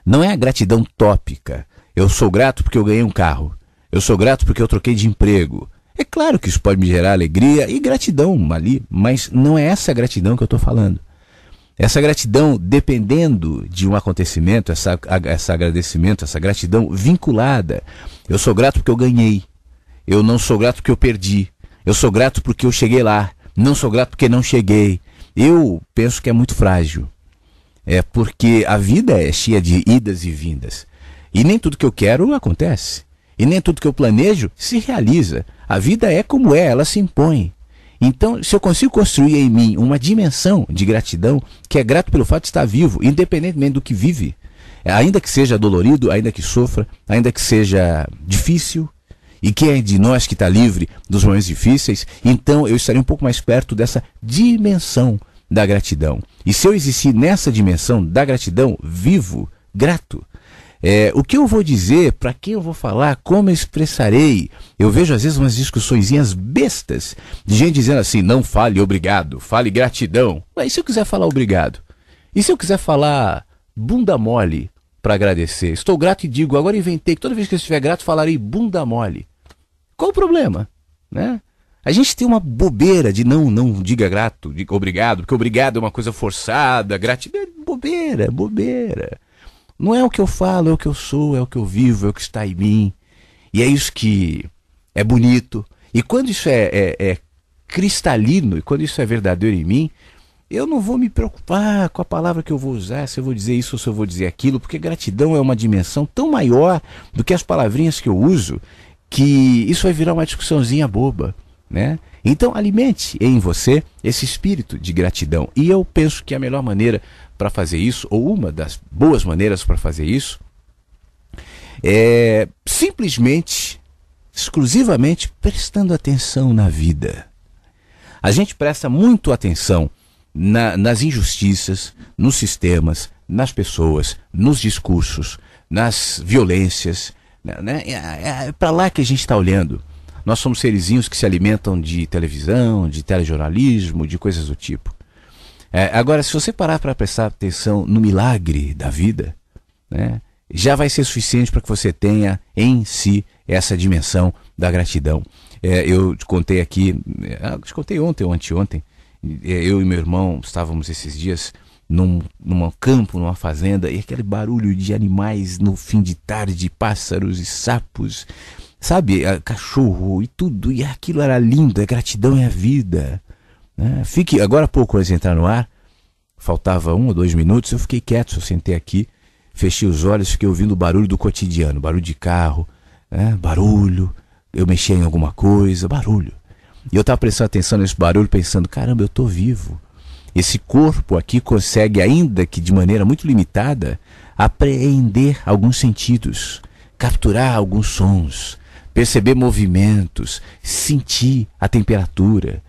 Não é a gratidão tópica. Eu sou grato porque eu ganhei um carro. Eu sou grato porque eu troquei de emprego. É claro que isso pode me gerar alegria e gratidão ali, mas não é essa gratidão que eu estou falando. Essa gratidão, dependendo de um acontecimento, esse agradecimento, essa gratidão vinculada. Eu sou grato porque eu ganhei. Eu não sou grato porque eu perdi. Eu sou grato porque eu cheguei lá. Não sou grato porque não cheguei. Eu penso que é muito frágil. Porque a vida é cheia de idas e vindas. E nem tudo que eu quero acontece. E nem tudo que eu planejo se realiza. A vida é como é, ela se impõe. Então, se eu consigo construir em mim uma dimensão de gratidão, que é grato pelo fato de estar vivo, independentemente do que vive, ainda que seja dolorido, ainda que sofra, ainda que seja difícil, e quem é de nós que está livre dos momentos difíceis, então eu estaria um pouco mais perto dessa dimensão da gratidão. E se eu existir nessa dimensão da gratidão, vivo, grato, o que eu vou dizer, para quem eu vou falar, como eu expressarei? Eu vejo às vezes umas discussõezinhas bestas de gente dizendo assim, não fale obrigado, fale gratidão. Mas e se eu quiser falar obrigado? E se eu quiser falar bunda mole para agradecer? Estou grato e digo, agora inventei que toda vez que eu estiver grato falarei bunda mole. Qual o problema? Né? A gente tem uma bobeira de não diga grato, diga obrigado, porque obrigado é uma coisa forçada, gratidão é bobeira. Não é o que eu falo, é o que eu sou, é o que eu vivo, é o que está em mim. E é isso que é bonito. E quando isso é cristalino, e quando isso é verdadeiro em mim, eu não vou me preocupar com a palavra que eu vou usar, se eu vou dizer isso ou se eu vou dizer aquilo, porque gratidão é uma dimensão tão maior do que as palavrinhas que eu uso, que isso vai virar uma discussãozinha boba, né? Então alimente em você esse espírito de gratidão. E eu penso que a melhor maneira para fazer isso, ou uma das boas maneiras para fazer isso, é simplesmente, exclusivamente prestando atenção na vida. A gente presta muito atenção nas injustiças, nos sistemas, nas pessoas, nos discursos, nas violências, né? É para lá que a gente está olhando. Nós somos serizinhos que se alimentam de televisão, de telejornalismo, de coisas do tipo. Agora, se você parar para prestar atenção no milagre da vida, né, já vai ser suficiente para que você tenha em si essa dimensão da gratidão. Eu te contei aqui, te contei ontem ou anteontem, eu e meu irmão estávamos esses dias num campo, numa fazenda, e aquele barulho de animais no fim de tarde, pássaros e sapos, sabe, cachorro e tudo, e aquilo era lindo, a gratidão é a vida. Agora há pouco, antes de entrar no ar, faltava 1 ou 2 minutos, eu fiquei quieto, eu sentei aqui, fechei os olhos, fiquei ouvindo o barulho do cotidiano, barulho de carro, barulho, eu mexia em alguma coisa, barulho. E eu estava prestando atenção nesse barulho, pensando, caramba, eu estou vivo. Esse corpo aqui consegue, ainda que de maneira muito limitada, apreender alguns sentidos, capturar alguns sons, perceber movimentos, sentir a temperatura,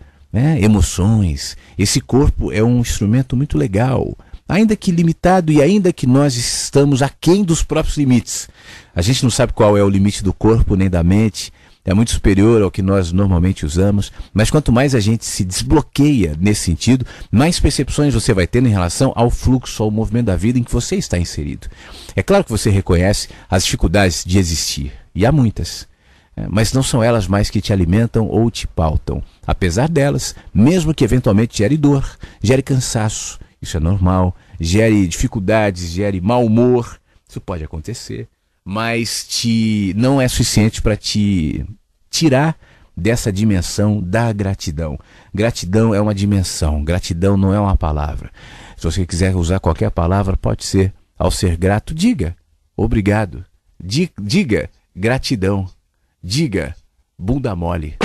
emoções. Esse corpo é um instrumento muito legal, ainda que limitado e ainda que nós estamos aquém dos próprios limites. A gente não sabe qual é o limite do corpo nem da mente, é muito superior ao que nós normalmente usamos, mas quanto mais a gente se desbloqueia nesse sentido, mais percepções você vai tendo em relação ao fluxo, ao movimento da vida em que você está inserido. É claro que você reconhece as dificuldades de existir, e há muitas. Mas não são elas mais que te alimentam ou te pautam. Apesar delas, mesmo que eventualmente gere dor, gere cansaço, isso é normal, gere dificuldades, gere mau humor, isso pode acontecer, mas não é suficiente para te tirar dessa dimensão da gratidão. Gratidão é uma dimensão, gratidão não é uma palavra. Se você quiser usar qualquer palavra, pode ser. Ao ser grato, diga obrigado, diga gratidão. Diga, bunda mole.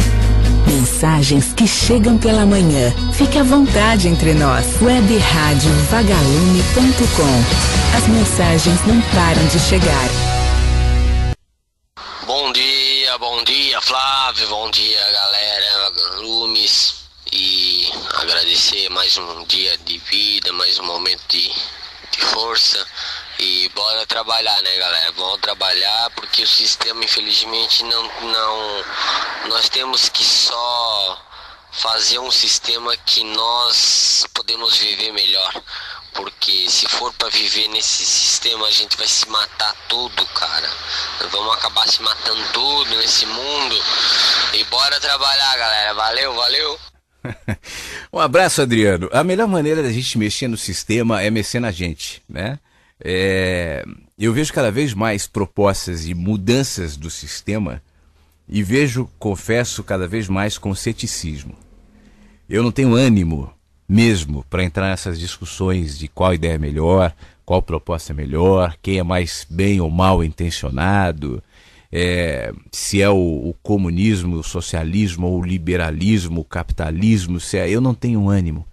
Mensagens que chegam pela manhã. Fique à vontade entre nós. webradiovagalume.com. As mensagens não param de chegar. Bom dia Flávio, bom dia galera, Vagalumes. E agradecer mais um dia de vida, mais um momento de força. E bora trabalhar, né, galera? Vamos trabalhar porque o sistema, infelizmente, não. Nós temos que só fazer um sistema que nós podemos viver melhor. Porque se for para viver nesse sistema, a gente vai se matar tudo, cara. Nós vamos acabar se matando tudo nesse mundo. E bora trabalhar, galera. Valeu. Um abraço, Adriano. A melhor maneira da gente mexer no sistema é mexer na gente, né? Eu vejo cada vez mais propostas de mudanças do sistema e confesso, cada vez mais com ceticismo. Eu não tenho ânimo mesmo para entrar nessas discussões de qual ideia é melhor, qual proposta é melhor, quem é mais bem ou mal intencionado, se é o comunismo, o socialismo, ou o liberalismo, o capitalismo, eu não tenho ânimo.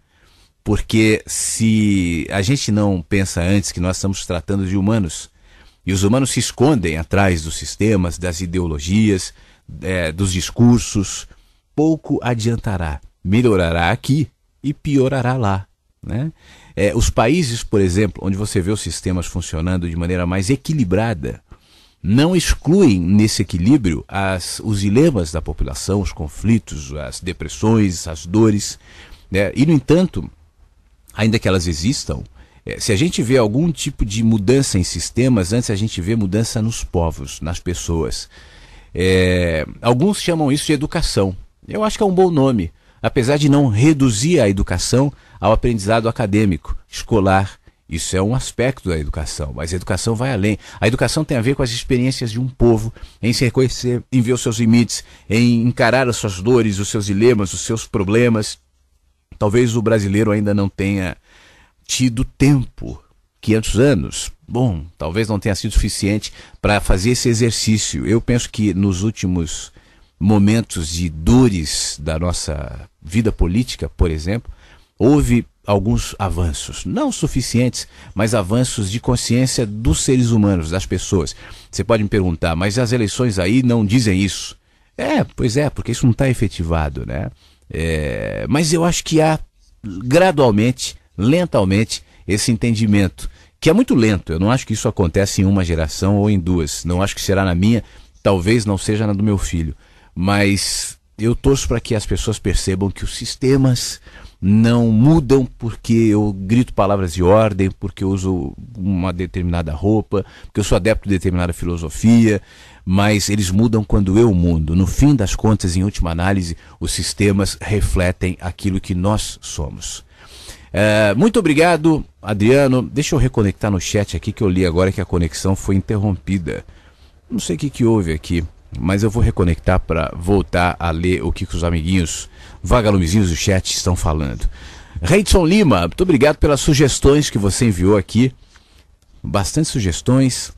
Porque se a gente não pensa antes que nós estamos tratando de humanos, e os humanos se escondem atrás dos sistemas, das ideologias, dos discursos, pouco adiantará. Melhorará aqui e piorará lá, né? Os países, por exemplo, onde você vê os sistemas funcionando de maneira mais equilibrada, não excluem nesse equilíbrio os dilemas da população, os conflitos, as depressões, as dores, né? E, no entanto, ainda que elas existam, se a gente vê algum tipo de mudança em sistemas, antes a gente vê mudança nos povos, nas pessoas. Alguns chamam isso de educação. Eu acho que é um bom nome, apesar de não reduzir a educação ao aprendizado acadêmico, escolar. Isso é um aspecto da educação, mas a educação vai além. A educação tem a ver com as experiências de um povo, em se reconhecer, em ver os seus limites, em encarar as suas dores, os seus dilemas, os seus problemas. Talvez o brasileiro ainda não tenha tido tempo, 500 anos, bom, talvez não tenha sido suficiente para fazer esse exercício. Eu penso que nos últimos momentos de dores da nossa vida política, por exemplo, houve alguns avanços, não suficientes, mas avanços de consciência dos seres humanos, das pessoas. Você pode me perguntar, mas as eleições aí não dizem isso? Pois é, porque isso não está efetivado, né? Mas eu acho que há gradualmente, lentamente, esse entendimento, que é muito lento. Eu não acho que isso acontece em uma geração ou em duas. Não acho que será na minha, talvez não seja na do meu filho. Mas eu torço para que as pessoas percebam que os sistemas não mudam porque eu grito palavras de ordem, porque eu uso uma determinada roupa, porque eu sou adepto de determinada filosofia, mas eles mudam quando eu mudo. No fim das contas, em última análise, os sistemas refletem aquilo que nós somos. Muito obrigado, Adriano. Deixa eu reconectar no chat aqui, que eu li agora que a conexão foi interrompida. Não sei o que houve aqui, mas eu vou reconectar para voltar a ler o que os amiguinhos vagalumezinhos do chat estão falando. Reidson Lima, muito obrigado pelas sugestões que você enviou aqui. Bastante sugestões.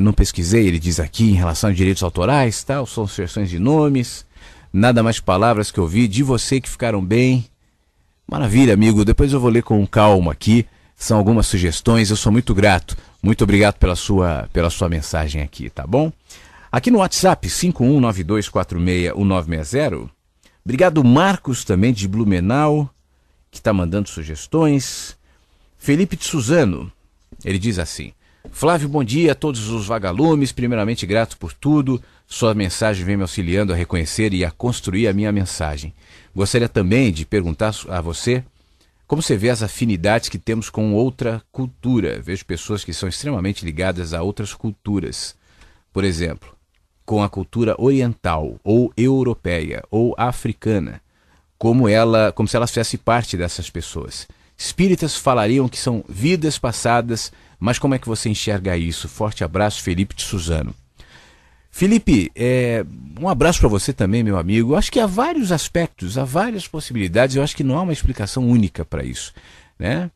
Não pesquisei, ele diz aqui, em relação a direitos autorais, tal, são sugestões de nomes. Nada mais palavras que eu vi de você que ficaram bem. Maravilha, amigo. Depois eu vou ler com calma aqui. São algumas sugestões. Eu sou muito grato. Muito obrigado pela sua mensagem aqui, tá bom? Aqui no WhatsApp, 5192461960. Obrigado, Marcos, também de Blumenau, que está mandando sugestões. Felipe de Suzano, ele diz assim: Flávio, bom dia a todos os vagalumes. Primeiramente, grato por tudo. Sua mensagem vem me auxiliando a reconhecer e a construir a minha mensagem. Gostaria também de perguntar a você como você vê as afinidades que temos com outra cultura. Vejo pessoas que são extremamente ligadas a outras culturas. Por exemplo, com a cultura oriental, ou europeia, ou africana, como se ela fizesse parte dessas pessoas. Espíritas falariam que são vidas passadas, mas como é que você enxerga isso? Forte abraço, Felipe de Suzano. Felipe, um abraço para você também, meu amigo. Eu acho que há vários aspectos, há várias possibilidades. Eu acho que não há uma explicação única para isso, né?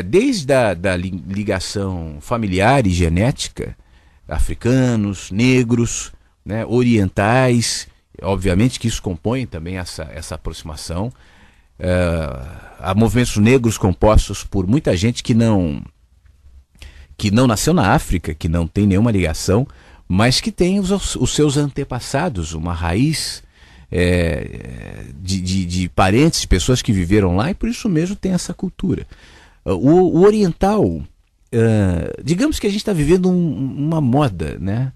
Desde da ligação familiar e genética, africanos, negros, né, orientais, obviamente que isso compõe também essa aproximação. Há movimentos negros compostos por muita gente que não nasceu na África, que não tem nenhuma ligação, mas que tem os seus antepassados, uma raiz de parentes, de pessoas que viveram lá, e por isso mesmo tem essa cultura. O oriental, digamos que a gente está vivendo uma moda, né?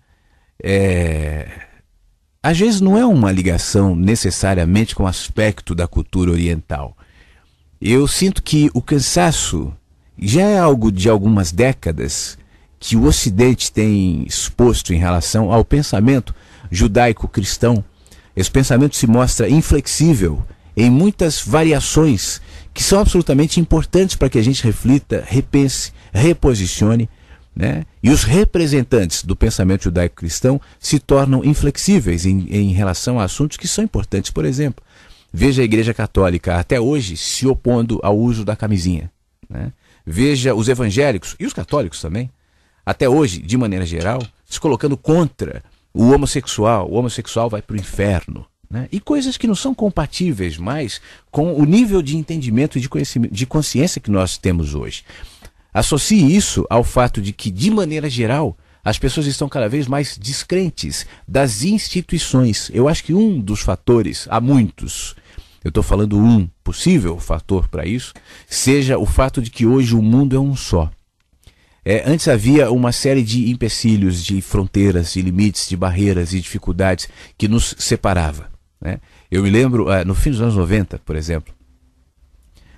Às vezes não é uma ligação necessariamente com o aspecto da cultura oriental. Eu sinto que o cansaço já é algo de algumas décadas que o Ocidente tem exposto em relação ao pensamento judaico-cristão. Esse pensamento se mostra inflexível em muitas variações que são absolutamente importantes para que a gente reflita, repense, reposicione, né? E os representantes do pensamento judaico-cristão se tornam inflexíveis em relação a assuntos que são importantes. Por exemplo, veja a Igreja Católica até hoje se opondo ao uso da camisinha, né? Veja os evangélicos e os católicos também, até hoje, de maneira geral, se colocando contra o homossexual. O homossexual vai para o inferno, né? E coisas que não são compatíveis mais com o nível de entendimento e de conhecimento, de consciência que nós temos hoje. Associe isso ao fato de que, de maneira geral, as pessoas estão cada vez mais descrentes das instituições. Eu acho que um dos fatores, há muitos, eu estou falando um possível fator para isso, seja o fato de que hoje o mundo é um só. Antes havia uma série de empecilhos, de fronteiras, de limites, de barreiras e dificuldades que nos separava, né? Eu me lembro, no fim dos anos 90, por exemplo,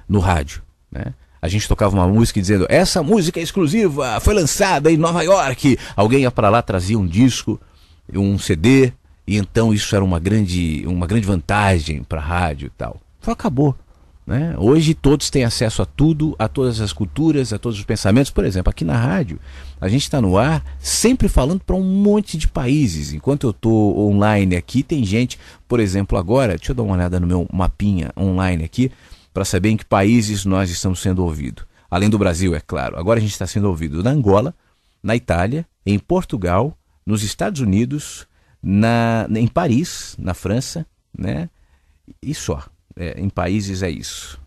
no rádio, né? A gente tocava uma música dizendo, essa música é exclusiva, foi lançada em Nova York. Alguém ia para lá, trazia um disco, um CD, e então isso era uma grande vantagem para a rádio e tal. Só acabou, né? Hoje todos têm acesso a tudo, a todas as culturas, a todos os pensamentos. Por exemplo, aqui na rádio, a gente está no ar sempre falando para um monte de países. Enquanto eu estou online aqui, tem gente, por exemplo, agora, deixa eu dar uma olhada no meu mapinha online aqui, para saber em que países nós estamos sendo ouvidos. Além do Brasil, é claro. Agora a gente está sendo ouvido na Angola, na Itália, em Portugal, nos Estados Unidos, em Paris, na França, né? E só. Em países é isso.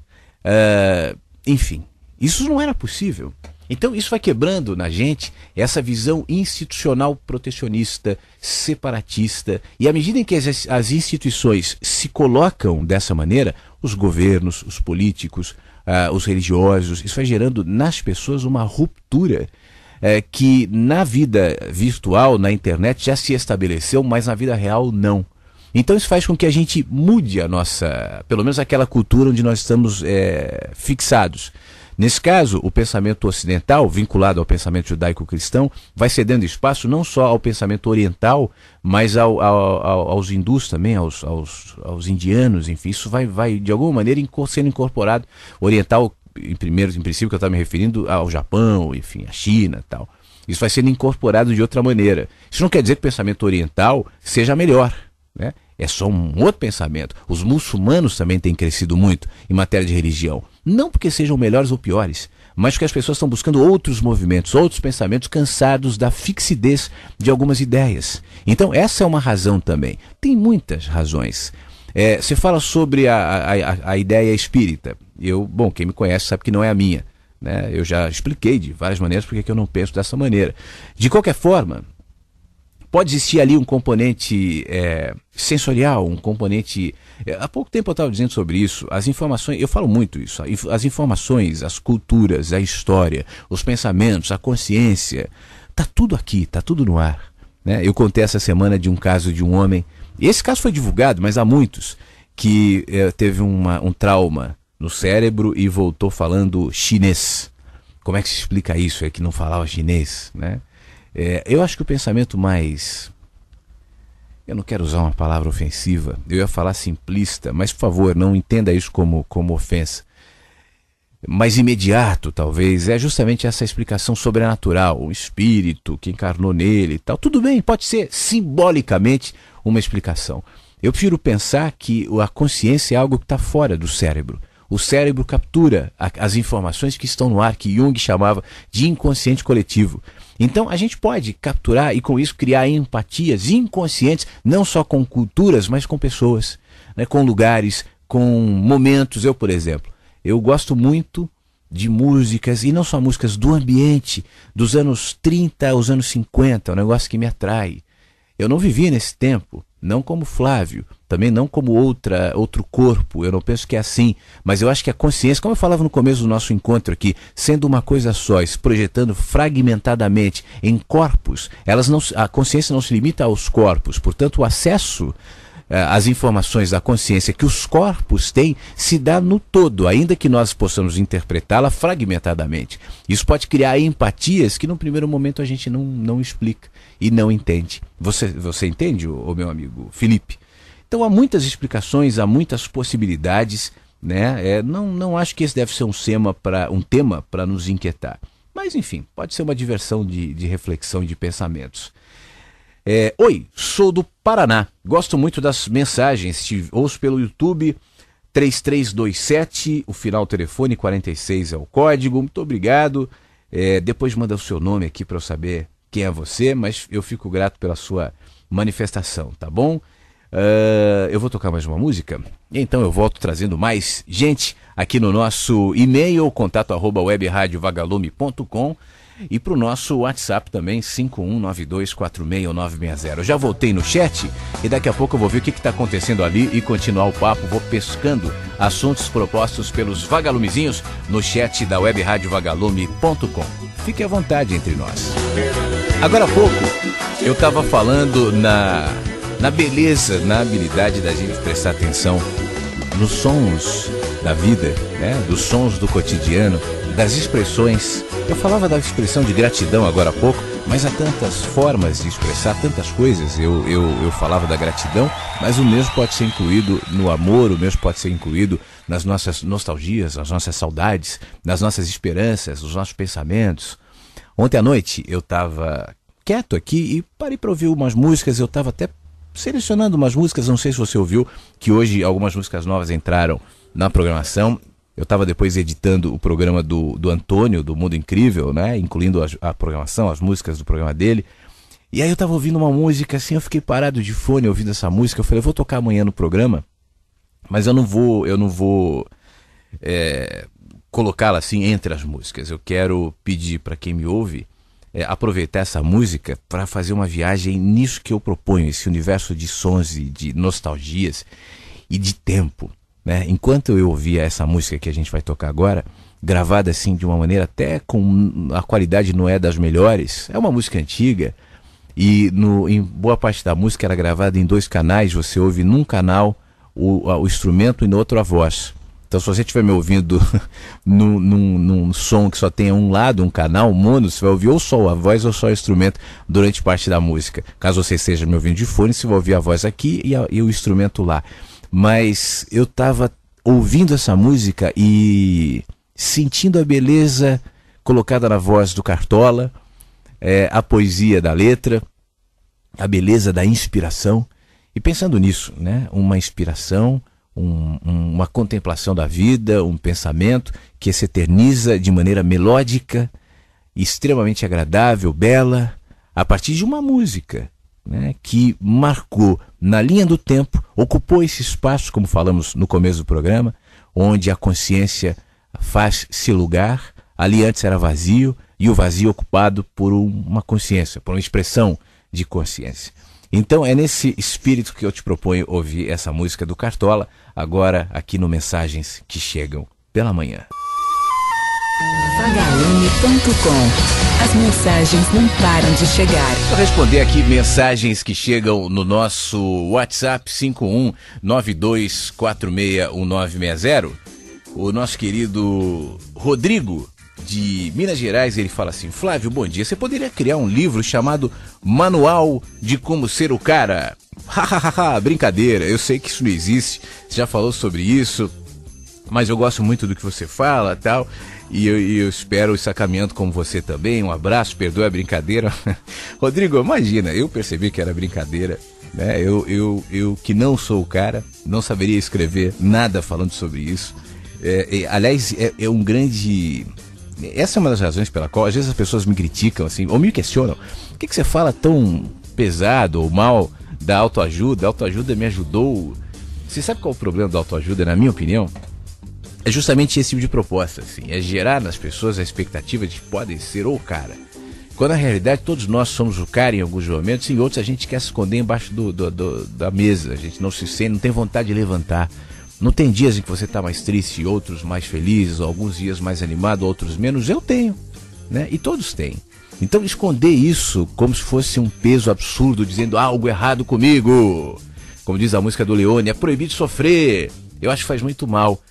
Enfim, isso não era possível. Então isso vai quebrando na gente essa visão institucional protecionista, separatista. E à medida em que as instituições se colocam dessa maneira, os governos, os políticos, os religiosos, isso vai gerando nas pessoas uma ruptura que na vida virtual, na internet, já se estabeleceu, mas na vida real não. Então isso faz com que a gente mude a nossa, pelo menos aquela cultura onde nós estamos fixados. Nesse caso, o pensamento ocidental, vinculado ao pensamento judaico-cristão, vai cedendo espaço não só ao pensamento oriental, mas aos hindus também, aos indianos, enfim, isso vai de alguma maneira sendo incorporado. Oriental, em princípio, que eu estava me referindo ao Japão, enfim, a China e tal. Isso vai sendo incorporado de outra maneira. Isso não quer dizer que o pensamento oriental seja melhor, né? É só um outro pensamento. Os muçulmanos também têm crescido muito em matéria de religião. Não porque sejam melhores ou piores, mas porque as pessoas estão buscando outros movimentos, outros pensamentos, cansados da fixidez de algumas ideias. Então essa é uma razão também. Tem muitas razões. Você fala sobre a ideia espírita. Quem me conhece sabe que não é a minha, né? Eu já expliquei de várias maneiras porque eu não penso dessa maneira. De qualquer forma, pode existir ali um componente sensorial, um componente... há pouco tempo eu estava dizendo sobre isso, as informações, eu falo muito isso, as informações, as culturas, a história, os pensamentos, a consciência, está tudo aqui, está tudo no ar, né? Eu contei essa semana de um caso de um homem, esse caso foi divulgado, mas há muitos, que teve um trauma no cérebro e voltou falando chinês. Como é que se explica isso? É que não falava chinês, né? Eu acho que o pensamento mais... Eu não quero usar uma palavra ofensiva, eu ia falar simplista, mas por favor, não entenda isso como ofensa. Mais imediato, talvez, é justamente essa explicação sobrenatural, o espírito que encarnou nele e tal. Tudo bem, pode ser simbolicamente uma explicação. Eu prefiro pensar que a consciência é algo que está fora do cérebro. O cérebro captura as informações que estão no ar, que Jung chamava de inconsciente coletivo. Então a gente pode capturar e com isso criar empatias inconscientes, não só com culturas, mas com pessoas, né? Com lugares, com momentos. Eu, por exemplo, eu gosto muito de músicas, e não só músicas do ambiente, dos anos 30 aos anos 50, é um negócio que me atrai. Eu não vivi nesse tempo, não como Flávio, também não como outro corpo, eu não penso que é assim, mas eu acho que a consciência, como eu falava no começo do nosso encontro aqui, sendo uma coisa só, se projetando fragmentadamente em corpos, a consciência não se limita aos corpos, portanto o acesso às informações da consciência que os corpos têm se dá no todo, ainda que nós possamos interpretá-la fragmentadamente. Isso pode criar empatias que no primeiro momento a gente não explica e não entende. Você entende, o meu amigo Felipe? Então há muitas explicações, há muitas possibilidades, né? Não acho que esse deve ser um tema para nos inquietar. Mas enfim, pode ser uma diversão de reflexão e de pensamentos. Oi, sou do Paraná, gosto muito das mensagens, te ouço pelo YouTube, 3327, o final telefone 46 é o código, muito obrigado. Depois manda o seu nome aqui para eu saber quem é você, mas eu fico grato pela sua manifestação, tá bom? Eu vou tocar mais uma música, e então eu volto trazendo mais gente aqui no nosso e-mail, contato@webradiovagalume.com, e para o nosso WhatsApp também, 5192461960. Já voltei no chat e daqui a pouco eu vou ver o que está acontecendo ali e continuar o papo. Vou pescando assuntos propostos pelos vagalumezinhos no chat da webradiovagalume.com. Fique à vontade entre nós. Agora há pouco eu estava falando na beleza, na habilidade da gente prestar atenção nos sons da vida, né? Dos sons do cotidiano, das expressões. Eu falava da expressão de gratidão agora há pouco, mas há tantas formas de expressar tantas coisas. Eu falava da gratidão, mas o mesmo pode ser incluído no amor, o mesmo pode ser incluído nas nossas nostalgias, nas nossas saudades, nas nossas esperanças, nos nossos pensamentos. Ontem à noite eu estava quieto aqui e parei para ouvir umas músicas. Eu estava até selecionando umas músicas, não sei se você ouviu, que hoje algumas músicas novas entraram na programação. Eu estava depois editando o programa do Antônio, do Mundo Incrível, né? Incluindo a programação, as músicas do programa dele. E aí eu estava ouvindo uma música assim, eu fiquei parado de fone ouvindo essa música. Eu falei, eu vou tocar amanhã no programa, mas eu não vou colocá-la assim entre as músicas. Eu quero pedir para quem me ouve aproveitar essa música para fazer uma viagem nisso que eu proponho, esse universo de sons e de nostalgias e de tempo, né? Enquanto eu ouvia essa música que a gente vai tocar agora, gravada assim de uma maneira até com a qualidade não é das melhores, é uma música antiga e em boa parte da música era gravada em 2 canais. Você ouve num canal o instrumento e no outro a voz. Então, se você estiver me ouvindo num som que só tenha um lado, um canal, um mono, você vai ouvir ou só a voz ou só o instrumento durante parte da música. Caso você esteja me ouvindo de fone, você vai ouvir a voz aqui e o instrumento lá. Mas eu estava ouvindo essa música e sentindo a beleza colocada na voz do Cartola, a poesia da letra, a beleza da inspiração. E pensando nisso, né? Uma inspiração, uma contemplação da vida, um pensamento que se eterniza de maneira melódica, extremamente agradável, bela, a partir de uma música, né, que marcou na linha do tempo, ocupou esse espaço, como falamos no começo do programa, onde a consciência faz-se lugar. Ali antes era vazio, e o vazio ocupado por uma consciência, por uma expressão de consciência. Então é nesse espírito que eu te proponho ouvir essa música do Cartola, agora aqui no Mensagens que Chegam pela Manhã. Vagalume.com. As mensagens não param de chegar. Vou responder aqui mensagens que chegam no nosso WhatsApp 5192461960. O nosso querido Rodrigo de Minas Gerais, ele fala assim: Flávio, bom dia, você poderia criar um livro chamado Manual de Como Ser o Cara? Hahaha, brincadeira, eu sei que isso não existe, você já falou sobre isso, mas eu gosto muito do que você fala, tal, e eu espero estar caminhando como você também. Um abraço, perdoe a brincadeira. Rodrigo, imagina, eu percebi que era brincadeira, né? Eu que não sou o cara, não saberia escrever nada falando sobre isso. Aliás, é um grande... Essa é uma das razões pela qual às vezes as pessoas me criticam assim, ou me questionam: por que você fala tão pesado ou mal da autoajuda? A autoajuda me ajudou. Você sabe qual é o problema da autoajuda, na minha opinião? É justamente esse tipo de proposta, assim, é gerar nas pessoas a expectativa de que podem ser o cara, quando na realidade todos nós somos o cara em alguns momentos, e em outros a gente quer se esconder embaixo da mesa, a gente não se sente, não tem vontade de levantar. Não tem dias em que você está mais triste, outros mais felizes, alguns dias mais animado, outros menos. Eu tenho, né? E todos têm. Então esconder isso como se fosse um peso absurdo, dizendo algo errado comigo, como diz a música do Leone, é proibido sofrer, eu acho que faz muito mal.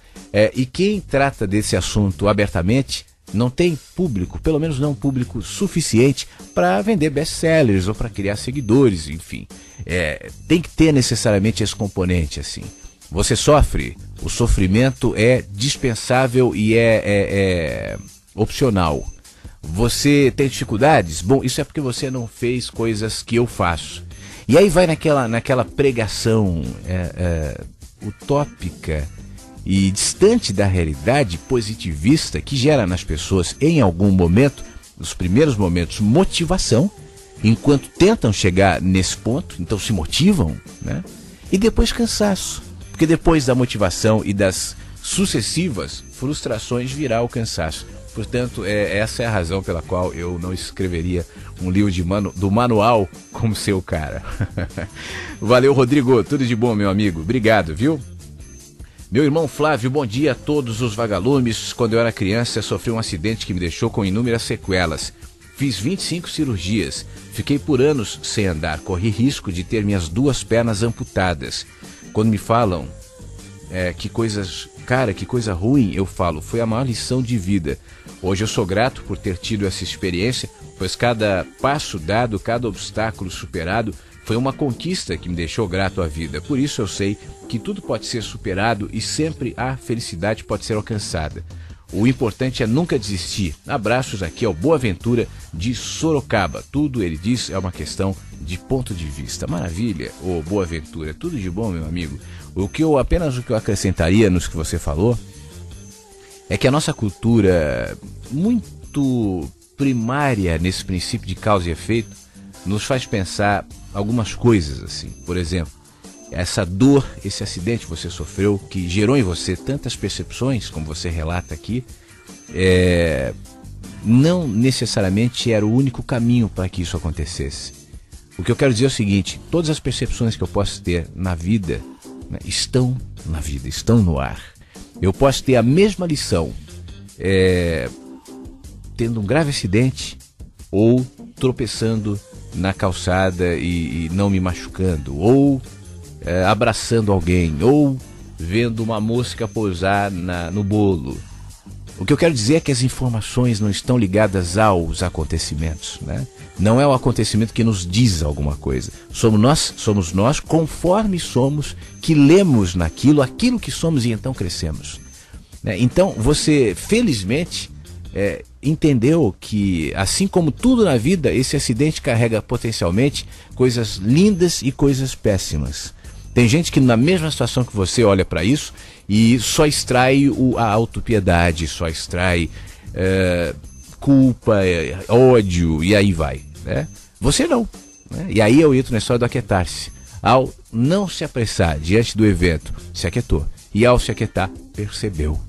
E quem trata desse assunto abertamente não tem público, pelo menos não público suficiente para vender best-sellers ou para criar seguidores, enfim. Tem que ter necessariamente esse componente, assim. Você sofre, o sofrimento é dispensável e é opcional. Você tem dificuldades? Bom, isso é porque você não fez coisas que eu faço. E aí vai naquela pregação utópica e distante da realidade, positivista, que gera nas pessoas, em algum momento, nos primeiros momentos, motivação, enquanto tentam chegar nesse ponto, então se motivam, né? E depois cansaço, porque depois da motivação e das sucessivas frustrações virá o cansaço. Portanto, essa é a razão pela qual eu não escreveria um livro do manual como seu cara. Valeu, Rodrigo. Tudo de bom, meu amigo. Obrigado, viu? Meu irmão Flávio, bom dia a todos os vagalumes. Quando eu era criança, sofri um acidente que me deixou com inúmeras sequelas. Fiz 25 cirurgias. Fiquei por anos sem andar. Corri risco de ter minhas 2 pernas amputadas. Quando me falam que coisa ruim, eu falo, foi a maior lição de vida. Hoje eu sou grato por ter tido essa experiência, pois cada passo dado, cada obstáculo superado, foi uma conquista que me deixou grato à vida. Por isso eu sei que tudo pode ser superado e sempre a felicidade pode ser alcançada. O importante é nunca desistir. Abraços, aqui ao Boaventura de Sorocaba. Tudo, ele diz, é uma questão de ponto de vista. Maravilha, ô Boaventura. Tudo de bom, meu amigo. Apenas o que eu acrescentaria nos que você falou é que a nossa cultura, muito primária nesse princípio de causa e efeito, nos faz pensar algumas coisas assim. Por exemplo, essa dor, esse acidente que você sofreu, que gerou em você tantas percepções, como você relata aqui, não necessariamente era o único caminho para que isso acontecesse. O que eu quero dizer é o seguinte: todas as percepções que eu posso ter na vida, né, estão na vida, estão no ar. Eu posso ter a mesma lição tendo um grave acidente ou tropeçando na calçada e não me machucando, ou abraçando alguém, ou vendo uma mosca pousar no bolo. O que eu quero dizer é que as informações não estão ligadas aos acontecimentos, né? Não é o acontecimento que nos diz alguma coisa. Somos nós, conforme somos, que lemos naquilo, aquilo que somos, e então crescemos. Então, você, felizmente, entendeu que, assim como tudo na vida, esse acidente carrega potencialmente coisas lindas e coisas péssimas. Tem gente que na mesma situação que você olha para isso e só extrai a autopiedade, só extrai culpa, ódio, e aí vai, né? Você não, né? E aí eu entro na história do aquietar-se. Ao não se apressar diante do evento, se aquietou. E ao se aquietar, percebeu.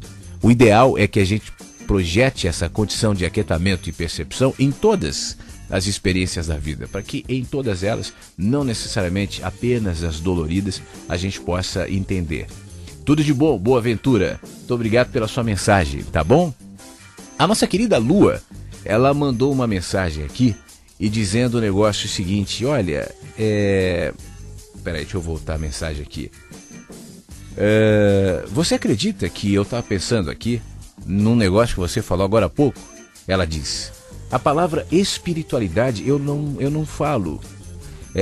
O ideal é que a gente projete essa condição de aquietamento e percepção em todas as experiências da vida, para que em todas elas, não necessariamente apenas as doloridas, a gente possa entender. Tudo de bom, boa aventura. Muito obrigado pela sua mensagem, tá bom? A nossa querida Lua, ela mandou uma mensagem aqui e dizendo o negócio seguinte: olha, peraí, deixa eu voltar a mensagem aqui. Você acredita que eu estava pensando aqui num negócio que você falou agora há pouco? Ela diz: a palavra espiritualidade eu não falo.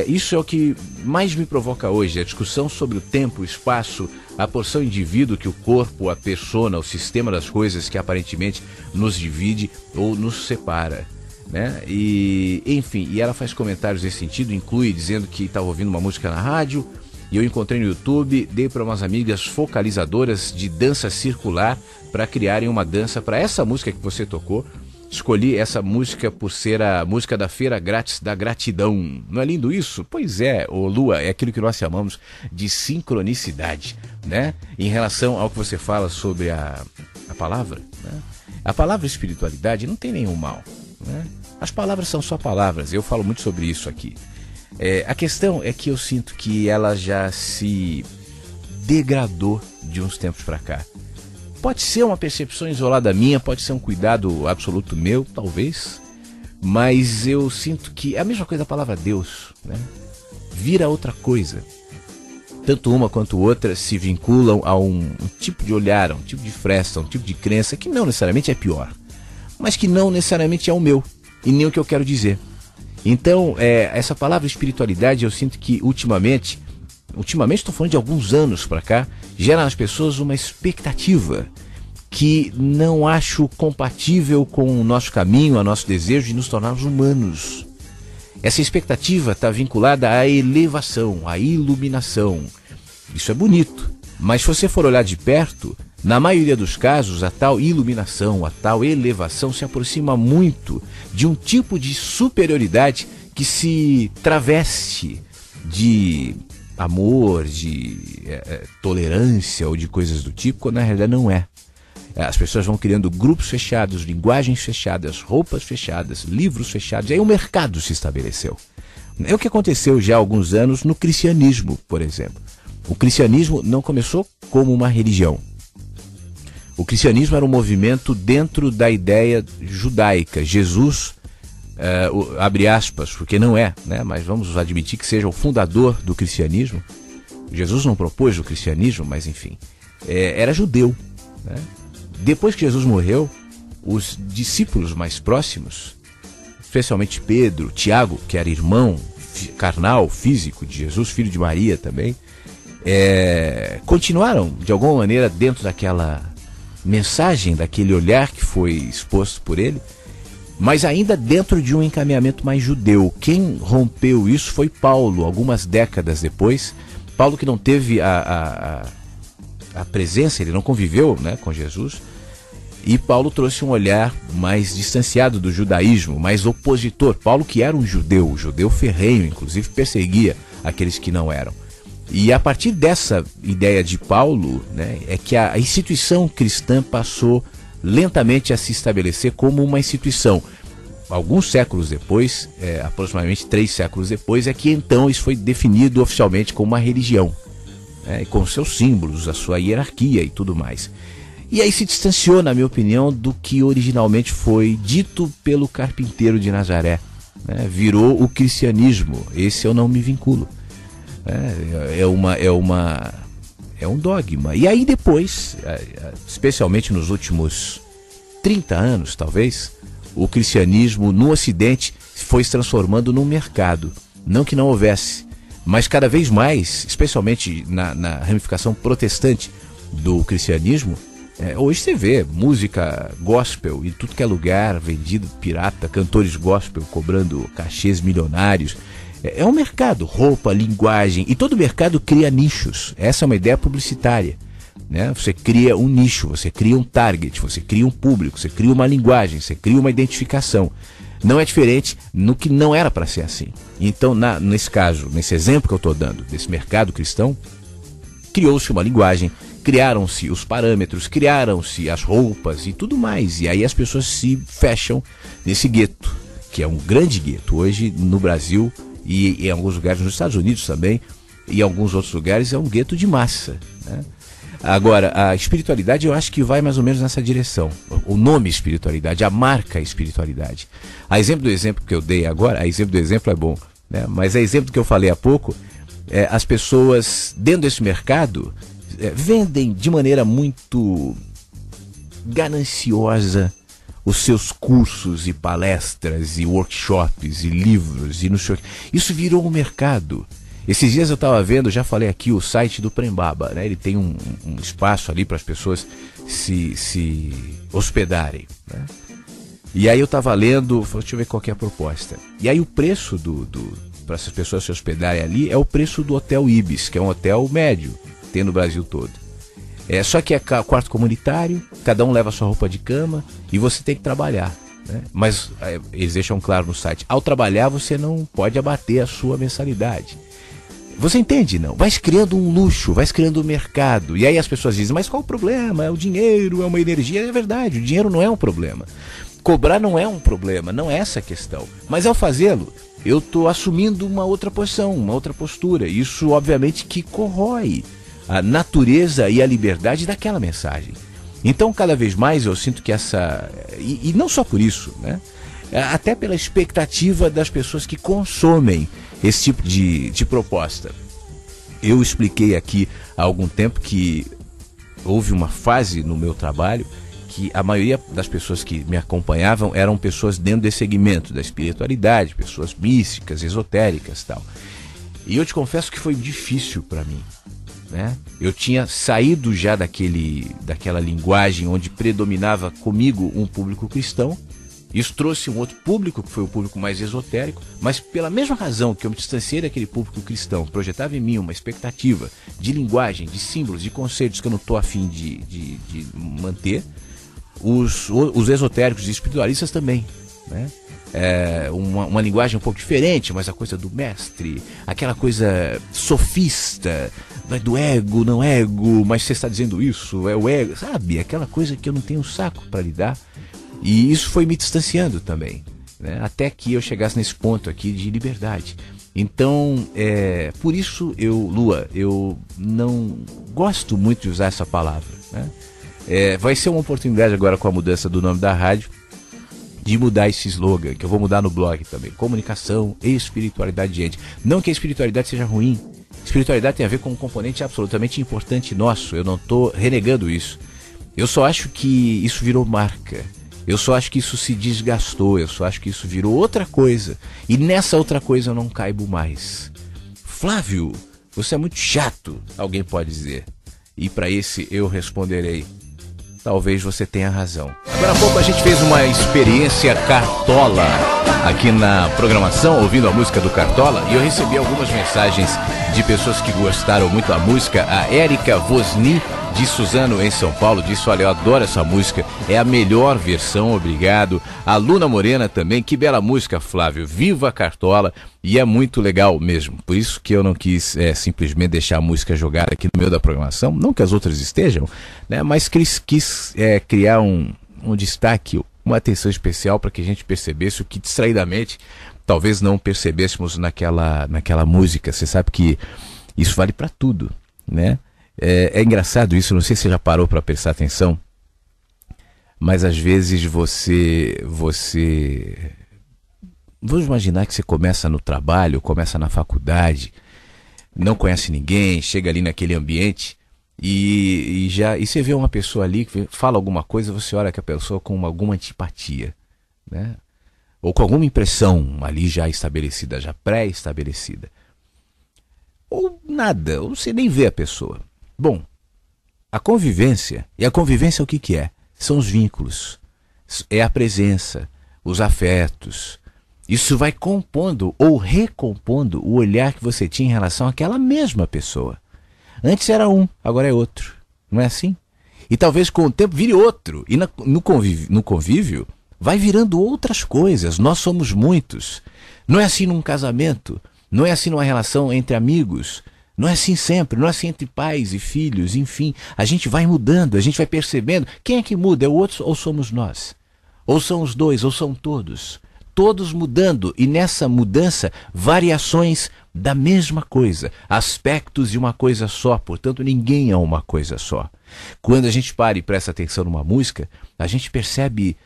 Isso é o que mais me provoca hoje, a discussão sobre o tempo, o espaço, a porção indivíduo que o corpo, a persona, o sistema das coisas que aparentemente nos divide ou nos separa, né? E, enfim, e ela faz comentários nesse sentido, inclui dizendo que estava ouvindo uma música na rádio, e eu encontrei no YouTube, dei para umas amigas focalizadoras de dança circular para criarem uma dança para essa música que você tocou. Escolhi essa música por ser a música da Feira Grátis da Gratidão. Não é lindo isso? Pois é, ô Lua, é aquilo que nós chamamos de sincronicidade, né? Em relação ao que você fala sobre a palavra, né? A palavra espiritualidade não tem nenhum mal, né? As palavras são só palavras, eu falo muito sobre isso aqui. A questão é que eu sinto que ela já se degradou de uns tempos para cá. Pode ser uma percepção isolada minha, pode ser um cuidado absoluto meu, talvez, mas eu sinto que é a mesma coisa da palavra Deus, né? Vira outra coisa. Tanto uma quanto outra se vinculam a um tipo de olhar, a um tipo de fresta, a um tipo de crença que não necessariamente é pior, mas que não necessariamente é o meu e nem o que eu quero dizer. Então, essa palavra espiritualidade, eu sinto que ultimamente estou falando de alguns anos para cá, gera nas pessoas uma expectativa que não acho compatível com o nosso caminho, o nosso desejo de nos tornarmos humanos. Essa expectativa está vinculada à elevação, à iluminação. Isso é bonito, mas se você for olhar de perto, na maioria dos casos, a tal iluminação, a tal elevação se aproxima muito de um tipo de superioridade que se traveste de amor, de tolerância ou de coisas do tipo, quando na realidade não é. As pessoas vão criando grupos fechados, linguagens fechadas, roupas fechadas, livros fechados, e aí o mercado se estabeleceu. É o que aconteceu já há alguns anos no cristianismo, por exemplo. O cristianismo não começou como uma religião. O cristianismo era um movimento dentro da ideia judaica. Jesus, abre aspas, porque não é, né? Mas vamos admitir que seja o fundador do cristianismo. Jesus não propôs o cristianismo, mas enfim, era judeu, né? Depois que Jesus morreu, os discípulos mais próximos, especialmente Pedro, Tiago, que era irmão carnal, físico de Jesus, filho de Maria também, continuaram de alguma maneira dentro daquela mensagem, daquele olhar que foi exposto por ele, mas ainda dentro de um encaminhamento mais judeu. Quem rompeu isso foi Paulo, algumas décadas depois. Paulo, que não teve a presença, ele não conviveu, né, com Jesus, e Paulo trouxe um olhar mais distanciado do judaísmo, mais opositor. Paulo, que era um judeu ferrenho, inclusive perseguia aqueles que não eram. E a partir dessa ideia de Paulo, né, é que a instituição cristã passou lentamente a se estabelecer como uma instituição. Alguns séculos depois, aproximadamente 3 séculos depois, é que então isso foi definido oficialmente como uma religião, né, com seus símbolos, a sua hierarquia e tudo mais. E aí se distanciou, na minha opinião, do que originalmente foi dito pelo carpinteiro de Nazaré, né? Virou o cristianismo. Esse eu não me vinculo. É um dogma. E aí depois, especialmente nos últimos 30 anos, talvez, o cristianismo no Ocidente foi se transformando num mercado. Não que não houvesse, mas cada vez mais, especialmente na ramificação protestante do cristianismo, hoje você vê música gospel em tudo que é lugar, vendido pirata, cantores gospel cobrando cachês milionários. É um mercado, roupa, linguagem, e todo mercado cria nichos. Essa é uma ideia publicitária, né? Você cria um nicho, você cria um target, você cria um público, você cria uma linguagem, você cria uma identificação. Não é diferente no que não era para ser assim. Então, nesse caso, nesse exemplo que eu estou dando, desse mercado cristão, criou-se uma linguagem, criaram-se os parâmetros, criaram-se as roupas e tudo mais. E aí as pessoas se fecham nesse gueto, que é um grande gueto hoje no Brasil e em alguns lugares nos Estados Unidos também, e em alguns outros lugares é um gueto de massa, né? Agora, a espiritualidade eu acho que vai mais ou menos nessa direção. O nome espiritualidade, a marca espiritualidade. A exemplo que eu dei agora, a exemplo do exemplo é bom, né? Mas a exemplo do que eu falei há pouco, as pessoas dentro desse mercado vendem de maneira muito gananciosa os seus cursos e palestras e workshops e livros e não sei o que. Isso virou um mercado. Esses dias eu estava vendo, já falei aqui, o site do Prembaba, né? Ele tem um espaço ali para as pessoas se hospedarem, né? E aí eu estava lendo, falei, deixa eu ver qual que é a proposta. E aí o preço para essas pessoas se hospedarem ali é o preço do Hotel Ibis, que é um hotel médio, tem no Brasil todo. Só que é quarto comunitário, cada um leva a sua roupa de cama e você tem que trabalhar, né? Mas eles deixam claro no site, ao trabalhar você não pode abater a sua mensalidade. Você entende, não? Vai se criando um luxo, vai se criando um mercado. E aí as pessoas dizem, mas qual o problema? É o dinheiro, é uma energia. É verdade, o dinheiro não é um problema. Cobrar não é um problema, não é essa a questão. Mas ao fazê-lo, eu estou assumindo uma outra posição, uma outra postura. Isso, obviamente, que corrói a natureza e a liberdade daquela mensagem. Então, cada vez mais eu sinto que essa... E não só por isso, né? Até pela expectativa das pessoas que consomem esse tipo de proposta. Eu expliquei aqui há algum tempo que houve uma fase no meu trabalho que a maioria das pessoas que me acompanhavam eram pessoas dentro desse segmento da espiritualidade, pessoas místicas, esotéricas e tal. E eu te confesso que foi difícil para mim, né? Eu tinha saído já daquela linguagem onde predominava comigo um público cristão. Isso trouxe um outro público, que foi o público mais esotérico, mas pela mesma razão que eu me distanciei daquele público cristão, projetava em mim uma expectativa de linguagem, de símbolos, de conceitos que eu não estou afim de manter, os esotéricos e espiritualistas também, né? uma linguagem um pouco diferente, mas a coisa do mestre, aquela coisa sofista, do ego, não ego, mas você está dizendo isso, é o ego, sabe? Aquela coisa que eu não tenho saco para lidar. E isso foi me distanciando também, né? Até que eu chegasse nesse ponto aqui de liberdade. Então, por isso Lua, eu não gosto muito de usar essa palavra, né? Vai ser uma oportunidade agora com a mudança do nome da rádio, de mudar esse slogan, que eu vou mudar no blog também. Comunicação e espiritualidade de gente. Não que a espiritualidade seja ruim. Espiritualidade tem a ver com um componente absolutamente importante nosso. Eu não estou renegando isso. Eu só acho que isso virou marca. Eu só acho que isso se desgastou. Eu só acho que isso virou outra coisa. E nessa outra coisa eu não caibo mais. Flávio, você é muito chato, alguém pode dizer. E para esse eu responderei: talvez você tenha razão. Agora há pouco a gente fez uma experiência Cartola aqui na programação, ouvindo a música do Cartola, e eu recebi algumas mensagens de pessoas que gostaram muito da música. A Érica Vosni, de Suzano, em São Paulo, disse: olha, eu adoro essa música, é a melhor versão, obrigado. A Luna Morena também: que bela música, Flávio, viva a Cartola. E é muito legal mesmo, por isso que eu não quis simplesmente deixar a música jogada aqui no meio da programação, não que as outras estejam, né, mas quis criar um destaque, uma atenção especial para que a gente percebesse o que distraidamente talvez não percebêssemos naquela música. Você sabe que isso vale para tudo, né? É engraçado isso, não sei se você já parou para prestar atenção, mas às vezes você... Vamos imaginar que você começa no trabalho, começa na faculdade, não conhece ninguém, chega ali naquele ambiente e você vê uma pessoa ali que fala alguma coisa, você olha que a pessoa com alguma antipatia, né? Ou com alguma impressão ali já estabelecida, já pré-estabelecida. Ou nada, ou você nem vê a pessoa. Bom, a convivência, e a convivência o que é? São os vínculos, é a presença, os afetos. Isso vai compondo ou recompondo o olhar que você tinha em relação àquela mesma pessoa. Antes era um, agora é outro. Não é assim? E talvez com o tempo vire outro. E no convívio vai virando outras coisas. Nós somos muitos. Não é assim num casamento. Não é assim numa relação entre amigos. Não é assim sempre. Não é assim entre pais e filhos. Enfim, a gente vai mudando. A gente vai percebendo. Quem é que muda? É o outro ou somos nós? Ou são os dois? Ou são todos? Todos mudando, e nessa mudança, variações da mesma coisa, aspectos de uma coisa só, portanto ninguém é uma coisa só. Quando a gente para e presta atenção numa música, a gente percebe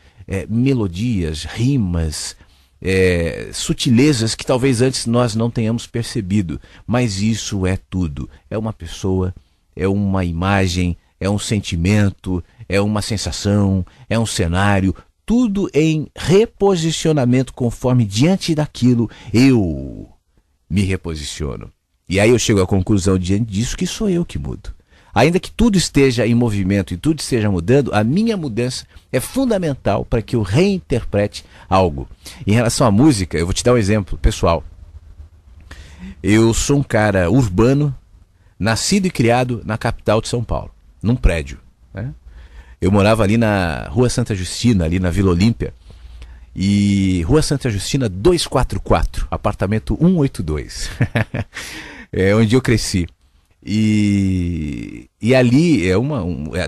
melodias, rimas, sutilezas que talvez antes nós não tenhamos percebido, mas isso é tudo, é uma pessoa, é uma imagem, é um sentimento, é uma sensação, é um cenário, tudo em reposicionamento conforme diante daquilo eu me reposiciono. E aí eu chego à conclusão diante disso que sou eu que mudo. Ainda que tudo esteja em movimento e tudo esteja mudando, a minha mudança é fundamental para que eu reinterprete algo. Em relação à música, eu vou te dar um exemplo pessoal. Eu sou um cara urbano, nascido e criado na capital de São Paulo, num prédio, né? Eu morava ali na Rua Santa Justina, ali na Vila Olímpia. E Rua Santa Justina 244, apartamento 182. É onde eu cresci. E ali,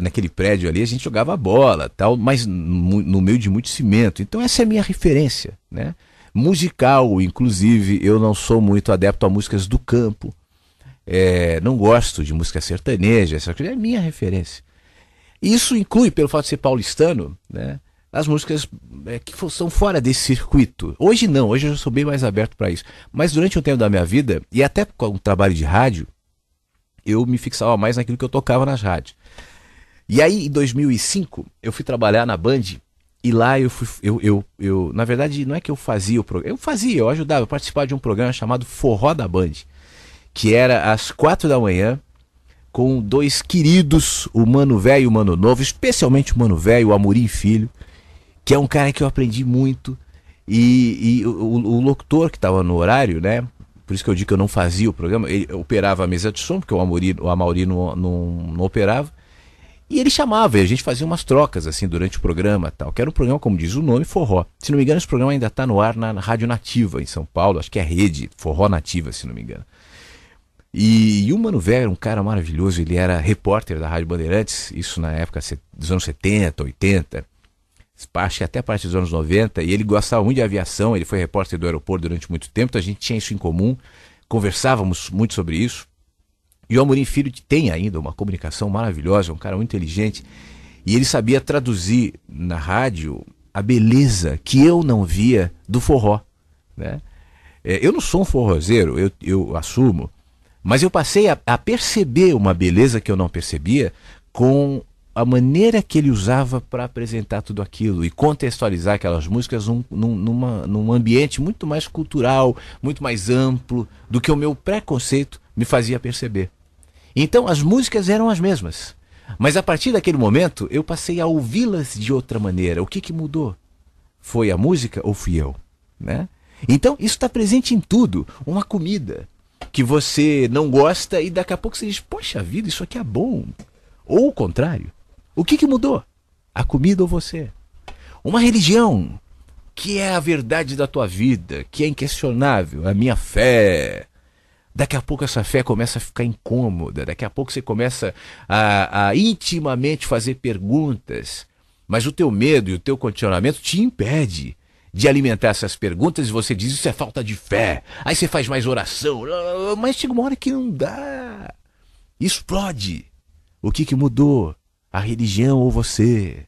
naquele prédio ali, a gente jogava bola, tal, mas no meio de muito cimento. Então essa é a minha referência, né? Musical, inclusive, eu não sou muito adepto a músicas do campo. Não gosto de música sertaneja, essa coisa é a minha referência. Isso inclui, pelo fato de ser paulistano, né, as músicas que são fora desse circuito. Hoje não, hoje eu já sou bem mais aberto para isso. Mas durante um tempo da minha vida, e até com o trabalho de rádio, eu me fixava mais naquilo que eu tocava nas rádios. E aí, em 2005, eu fui trabalhar na Band, e lá eu na verdade, não é que eu fazia o programa, eu ajudava, eu participava de um programa chamado Forró da Band, que era às 4 da manhã, com dois queridos, o Mano Velho e o Mano Novo, especialmente o Mano Velho, o Amorim Filho, que é um cara que eu aprendi muito, e o locutor que estava no horário, né, por isso que eu digo que eu não fazia o programa, ele operava a mesa de som, porque o Amaury não operava, E ele chamava, e a gente fazia umas trocas assim durante o programa, tal, que era um programa, como diz o nome, Forró. Se não me engano, esse programa ainda está no ar na Rádio Nativa, em São Paulo, acho que é Rede Forró Nativa, se não me engano. E o Mano Velho era um cara maravilhoso, ele era repórter da Rádio Bandeirantes, isso na época dos anos 70, 80, acho que até a partir dos anos 90, e ele gostava muito de aviação, ele foi repórter do aeroporto durante muito tempo, então a gente tinha isso em comum, conversávamos muito sobre isso. E o Amorim Filho tem ainda uma comunicação maravilhosa, um cara muito inteligente, e ele sabia traduzir na rádio a beleza que eu não via do forró, né? Eu não sou um forrozeiro, eu assumo, mas eu passei a perceber uma beleza que eu não percebia com a maneira que ele usava para apresentar tudo aquilo e contextualizar aquelas músicas num ambiente muito mais cultural, muito mais amplo do que o meu preconceito me fazia perceber. Então as músicas eram as mesmas, mas a partir daquele momento eu passei a ouvi-las de outra maneira. O que mudou? Foi a música ou fui eu, né? Então isso está presente em tudo. Uma comida que você não gosta e daqui a pouco você diz, poxa vida, isso aqui é bom. Ou o contrário. O que mudou? A comida ou você? Uma religião que é a verdade da tua vida, que é inquestionável, a minha fé. Daqui a pouco essa fé começa a ficar incômoda, daqui a pouco você começa a intimamente fazer perguntas, mas o teu medo e o teu condicionamento te impede de alimentar essas perguntas e você diz, isso é falta de fé, aí você faz mais oração, mas chega uma hora que não dá, explode. O que mudou? A religião ou você?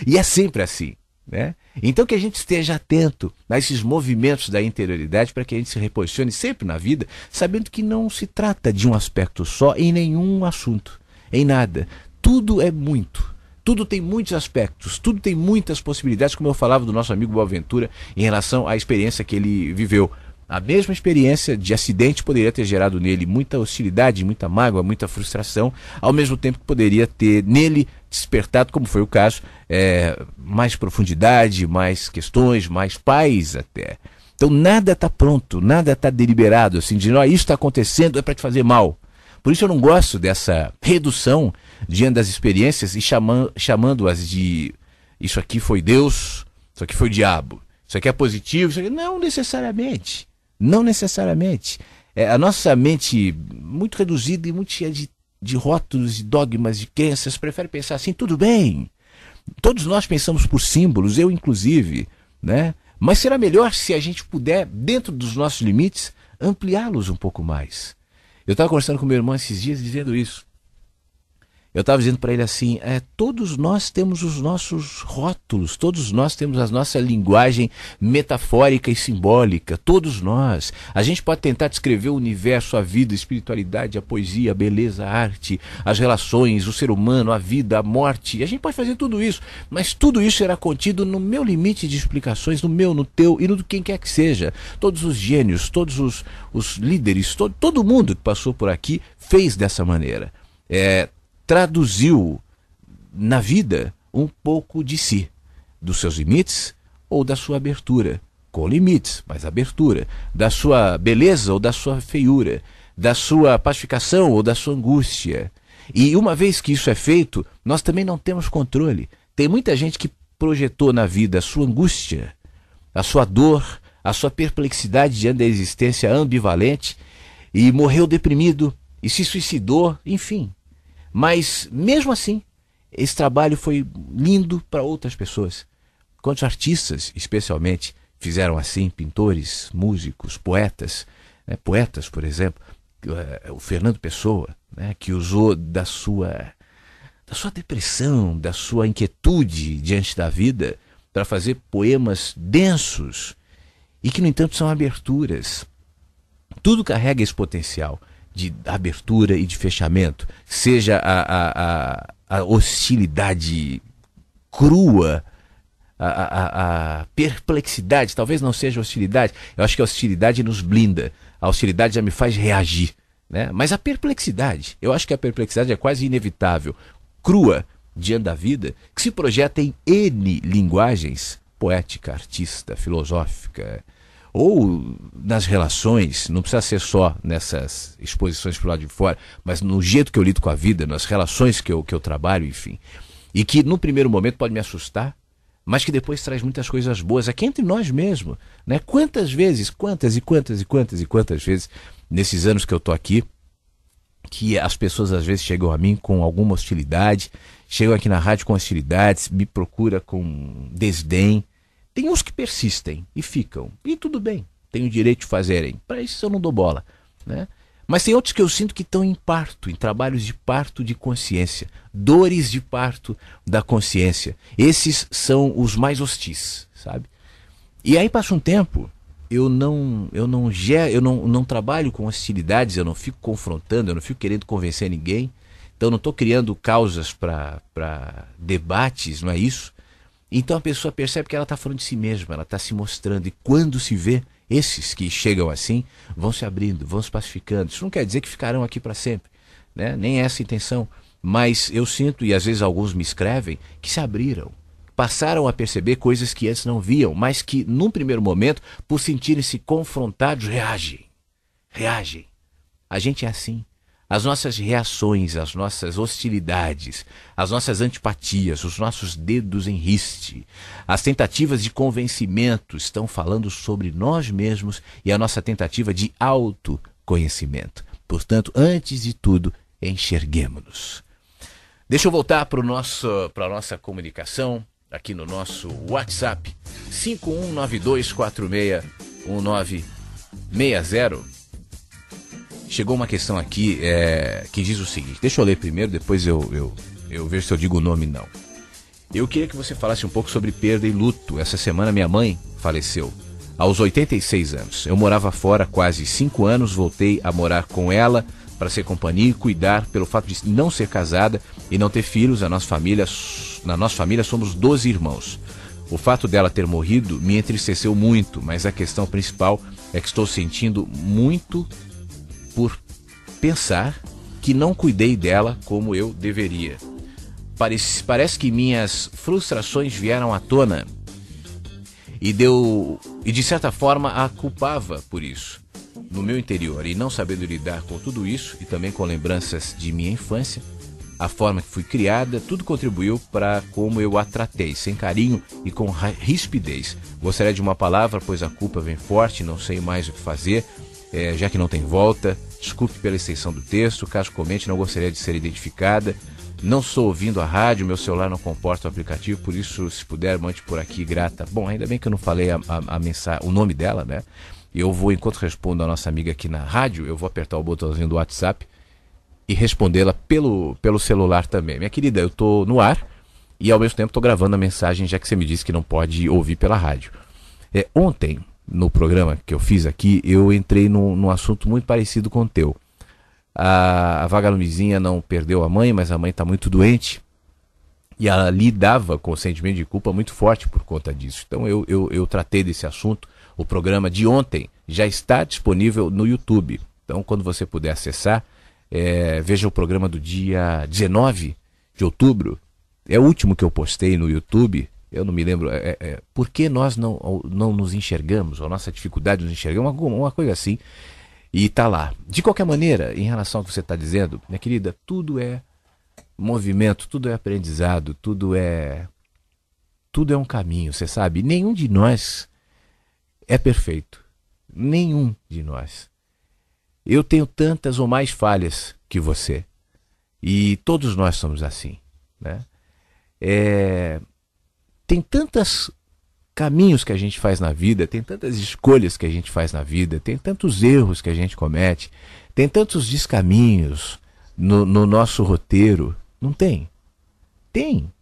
E é sempre assim, né? Então que a gente esteja atento a esses movimentos da interioridade para que a gente se reposicione sempre na vida, sabendo que não se trata de um aspecto só em nenhum assunto, em nada. Tudo é muito. Tudo tem muitos aspectos, tudo tem muitas possibilidades, como eu falava do nosso amigo Boaventura em relação à experiência que ele viveu. A mesma experiência de acidente poderia ter gerado nele muita hostilidade, muita mágoa, muita frustração, ao mesmo tempo que poderia ter nele despertado, como foi o caso, mais profundidade, mais questões, mais paz até. Então nada está pronto, nada está deliberado, assim, de isso está acontecendo, é para te fazer mal. Por isso eu não gosto dessa redução diante das experiências e chamando-as de isso aqui foi Deus, isso aqui foi o diabo, isso aqui é positivo, isso aqui... Não necessariamente. Não necessariamente. A nossa mente muito reduzida e muito cheia de rótulos, de dogmas, de crenças, prefere pensar assim, tudo bem. Todos nós pensamos por símbolos, eu inclusive, né? Mas será melhor se a gente puder, dentro dos nossos limites, ampliá-los um pouco mais. Eu estava conversando com meu irmão esses dias dizendo isso. Eu estava dizendo para ele assim, todos nós temos os nossos rótulos, todos nós temos a nossa linguagem metafórica e simbólica, todos nós. A gente pode tentar descrever o universo, a vida, a espiritualidade, a poesia, a beleza, a arte, as relações, o ser humano, a vida, a morte. A gente pode fazer tudo isso, mas tudo isso será contido no meu limite de explicações, no meu, no teu e no de quem quer que seja. Todos os gênios, todos os líderes, todo mundo que passou por aqui fez dessa maneira. Traduziu na vida um pouco de si, dos seus limites ou da sua abertura, com limites, mas abertura, da sua beleza ou da sua feiura, da sua pacificação ou da sua angústia. E uma vez que isso é feito, nós também não temos controle. Tem muita gente que projetou na vida a sua angústia, a sua dor, a sua perplexidade diante da existência ambivalente e morreu deprimido e se suicidou, enfim. Mas, mesmo assim, esse trabalho foi lindo para outras pessoas. Quantos artistas, especialmente, fizeram assim? Pintores, músicos, poetas. Né? Poetas, por exemplo, o Fernando Pessoa, né? Que usou da sua depressão, da sua inquietude diante da vida, para fazer poemas densos e que, no entanto, são aberturas. Tudo carrega esse potencial de abertura e de fechamento, seja a hostilidade crua, a perplexidade, talvez não seja hostilidade, eu acho que a hostilidade nos blinda, a hostilidade já me faz reagir, né? Mas a perplexidade, eu acho que a perplexidade é quase inevitável, crua diante da vida, que se projeta em N linguagens, poética, artista, filosófica, ou nas relações, não precisa ser só nessas exposições pro lado de fora, mas no jeito que eu lido com a vida, nas relações que eu trabalho, enfim. E que no primeiro momento pode me assustar, mas que depois traz muitas coisas boas aqui entre nós mesmos, né? Quantas vezes, quantas vezes, nesses anos que eu tô aqui, que as pessoas às vezes chegam a mim com alguma hostilidade, chegam aqui na rádio com hostilidades, me procuram com desdém. Tem uns que persistem e ficam, e tudo bem, tenho o direito de fazerem, para isso eu não dou bola, né? Mas tem outros que eu sinto que estão em parto, em trabalhos de parto de consciência, dores de parto da consciência. Esses são os mais hostis, sabe? E aí passa um tempo, eu não trabalho com hostilidades, eu não fico confrontando, eu não fico querendo convencer ninguém, então não estou criando causas para debates, não é isso? Então a pessoa percebe que ela está falando de si mesma, ela está se mostrando, e quando se vê, esses que chegam assim vão se abrindo, vão se pacificando. Isso não quer dizer que ficarão aqui para sempre, né? Nem é essa a intenção, mas eu sinto, e às vezes alguns me escrevem, que se abriram, passaram a perceber coisas que antes não viam, mas que num primeiro momento, por sentirem-se confrontados, reagem. A gente é assim. As nossas reações, as nossas hostilidades, as nossas antipatias, os nossos dedos em riste, as tentativas de convencimento estão falando sobre nós mesmos e a nossa tentativa de autoconhecimento. Portanto, antes de tudo, enxerguemo-nos. Deixa eu voltar para a nossa comunicação aqui no nosso WhatsApp, 5192461960. Chegou uma questão aqui que diz o seguinte, deixa eu ler primeiro, depois eu vejo se eu digo o nome não. Eu queria que você falasse um pouco sobre perda e luto. Essa semana minha mãe faleceu, aos 86 anos. Eu morava fora há quase 5 anos, voltei a morar com ela para ser companhia e cuidar pelo fato de não ser casada e não ter filhos. Na nossa família somos 12 irmãos. O fato dela ter morrido me entristeceu muito, mas a questão principal é que estou sentindo muito por pensar que não cuidei dela como eu deveria. Parece que minhas frustrações vieram à tona e de certa forma a culpava por isso no meu interior, e não sabendo lidar com tudo isso e também com lembranças de minha infância, a forma que fui criada, tudo contribuiu para como eu a tratei, sem carinho e com rispidez. Gostaria de uma palavra, pois a culpa vem forte, não sei mais o que fazer, já que não tem volta. Desculpe pela extensão do texto, caso comente, não gostaria de ser identificada. Não estou ouvindo a rádio, meu celular não comporta o aplicativo, por isso, se puder, mande por aqui, grata. Bom, ainda bem que eu não falei a mensagem, o nome dela, né? Eu vou, enquanto respondo a nossa amiga aqui na rádio, eu vou apertar o botãozinho do WhatsApp e respondê-la pelo celular também. Minha querida, eu estou no ar e ao mesmo tempo estou gravando a mensagem, já que você me disse que não pode ouvir pela rádio. Ontem, no programa que eu fiz aqui, eu entrei num assunto muito parecido com o teu. A vagalumezinha não perdeu a mãe, mas a mãe está muito doente. E ela lidava com o sentimento de culpa muito forte por conta disso. Então eu tratei desse assunto. O programa de ontem já está disponível no YouTube. Então quando você puder acessar, veja o programa do dia 19 de outubro. É o último que eu postei no YouTube. Eu não me lembro, por que nós não nos enxergamos, a nossa dificuldade de nos enxergar, uma coisa assim, e está lá. De qualquer maneira, em relação ao que você está dizendo, minha querida, tudo é movimento, tudo é aprendizado, tudo é um caminho, você sabe? Nenhum de nós é perfeito, nenhum de nós. Eu tenho tantas ou mais falhas que você, e todos nós somos assim, né? Tem tantos caminhos que a gente faz na vida, tem tantas escolhas que a gente faz na vida, tem tantos erros que a gente comete, tem tantos descaminhos no nosso roteiro. Não tem? Tem.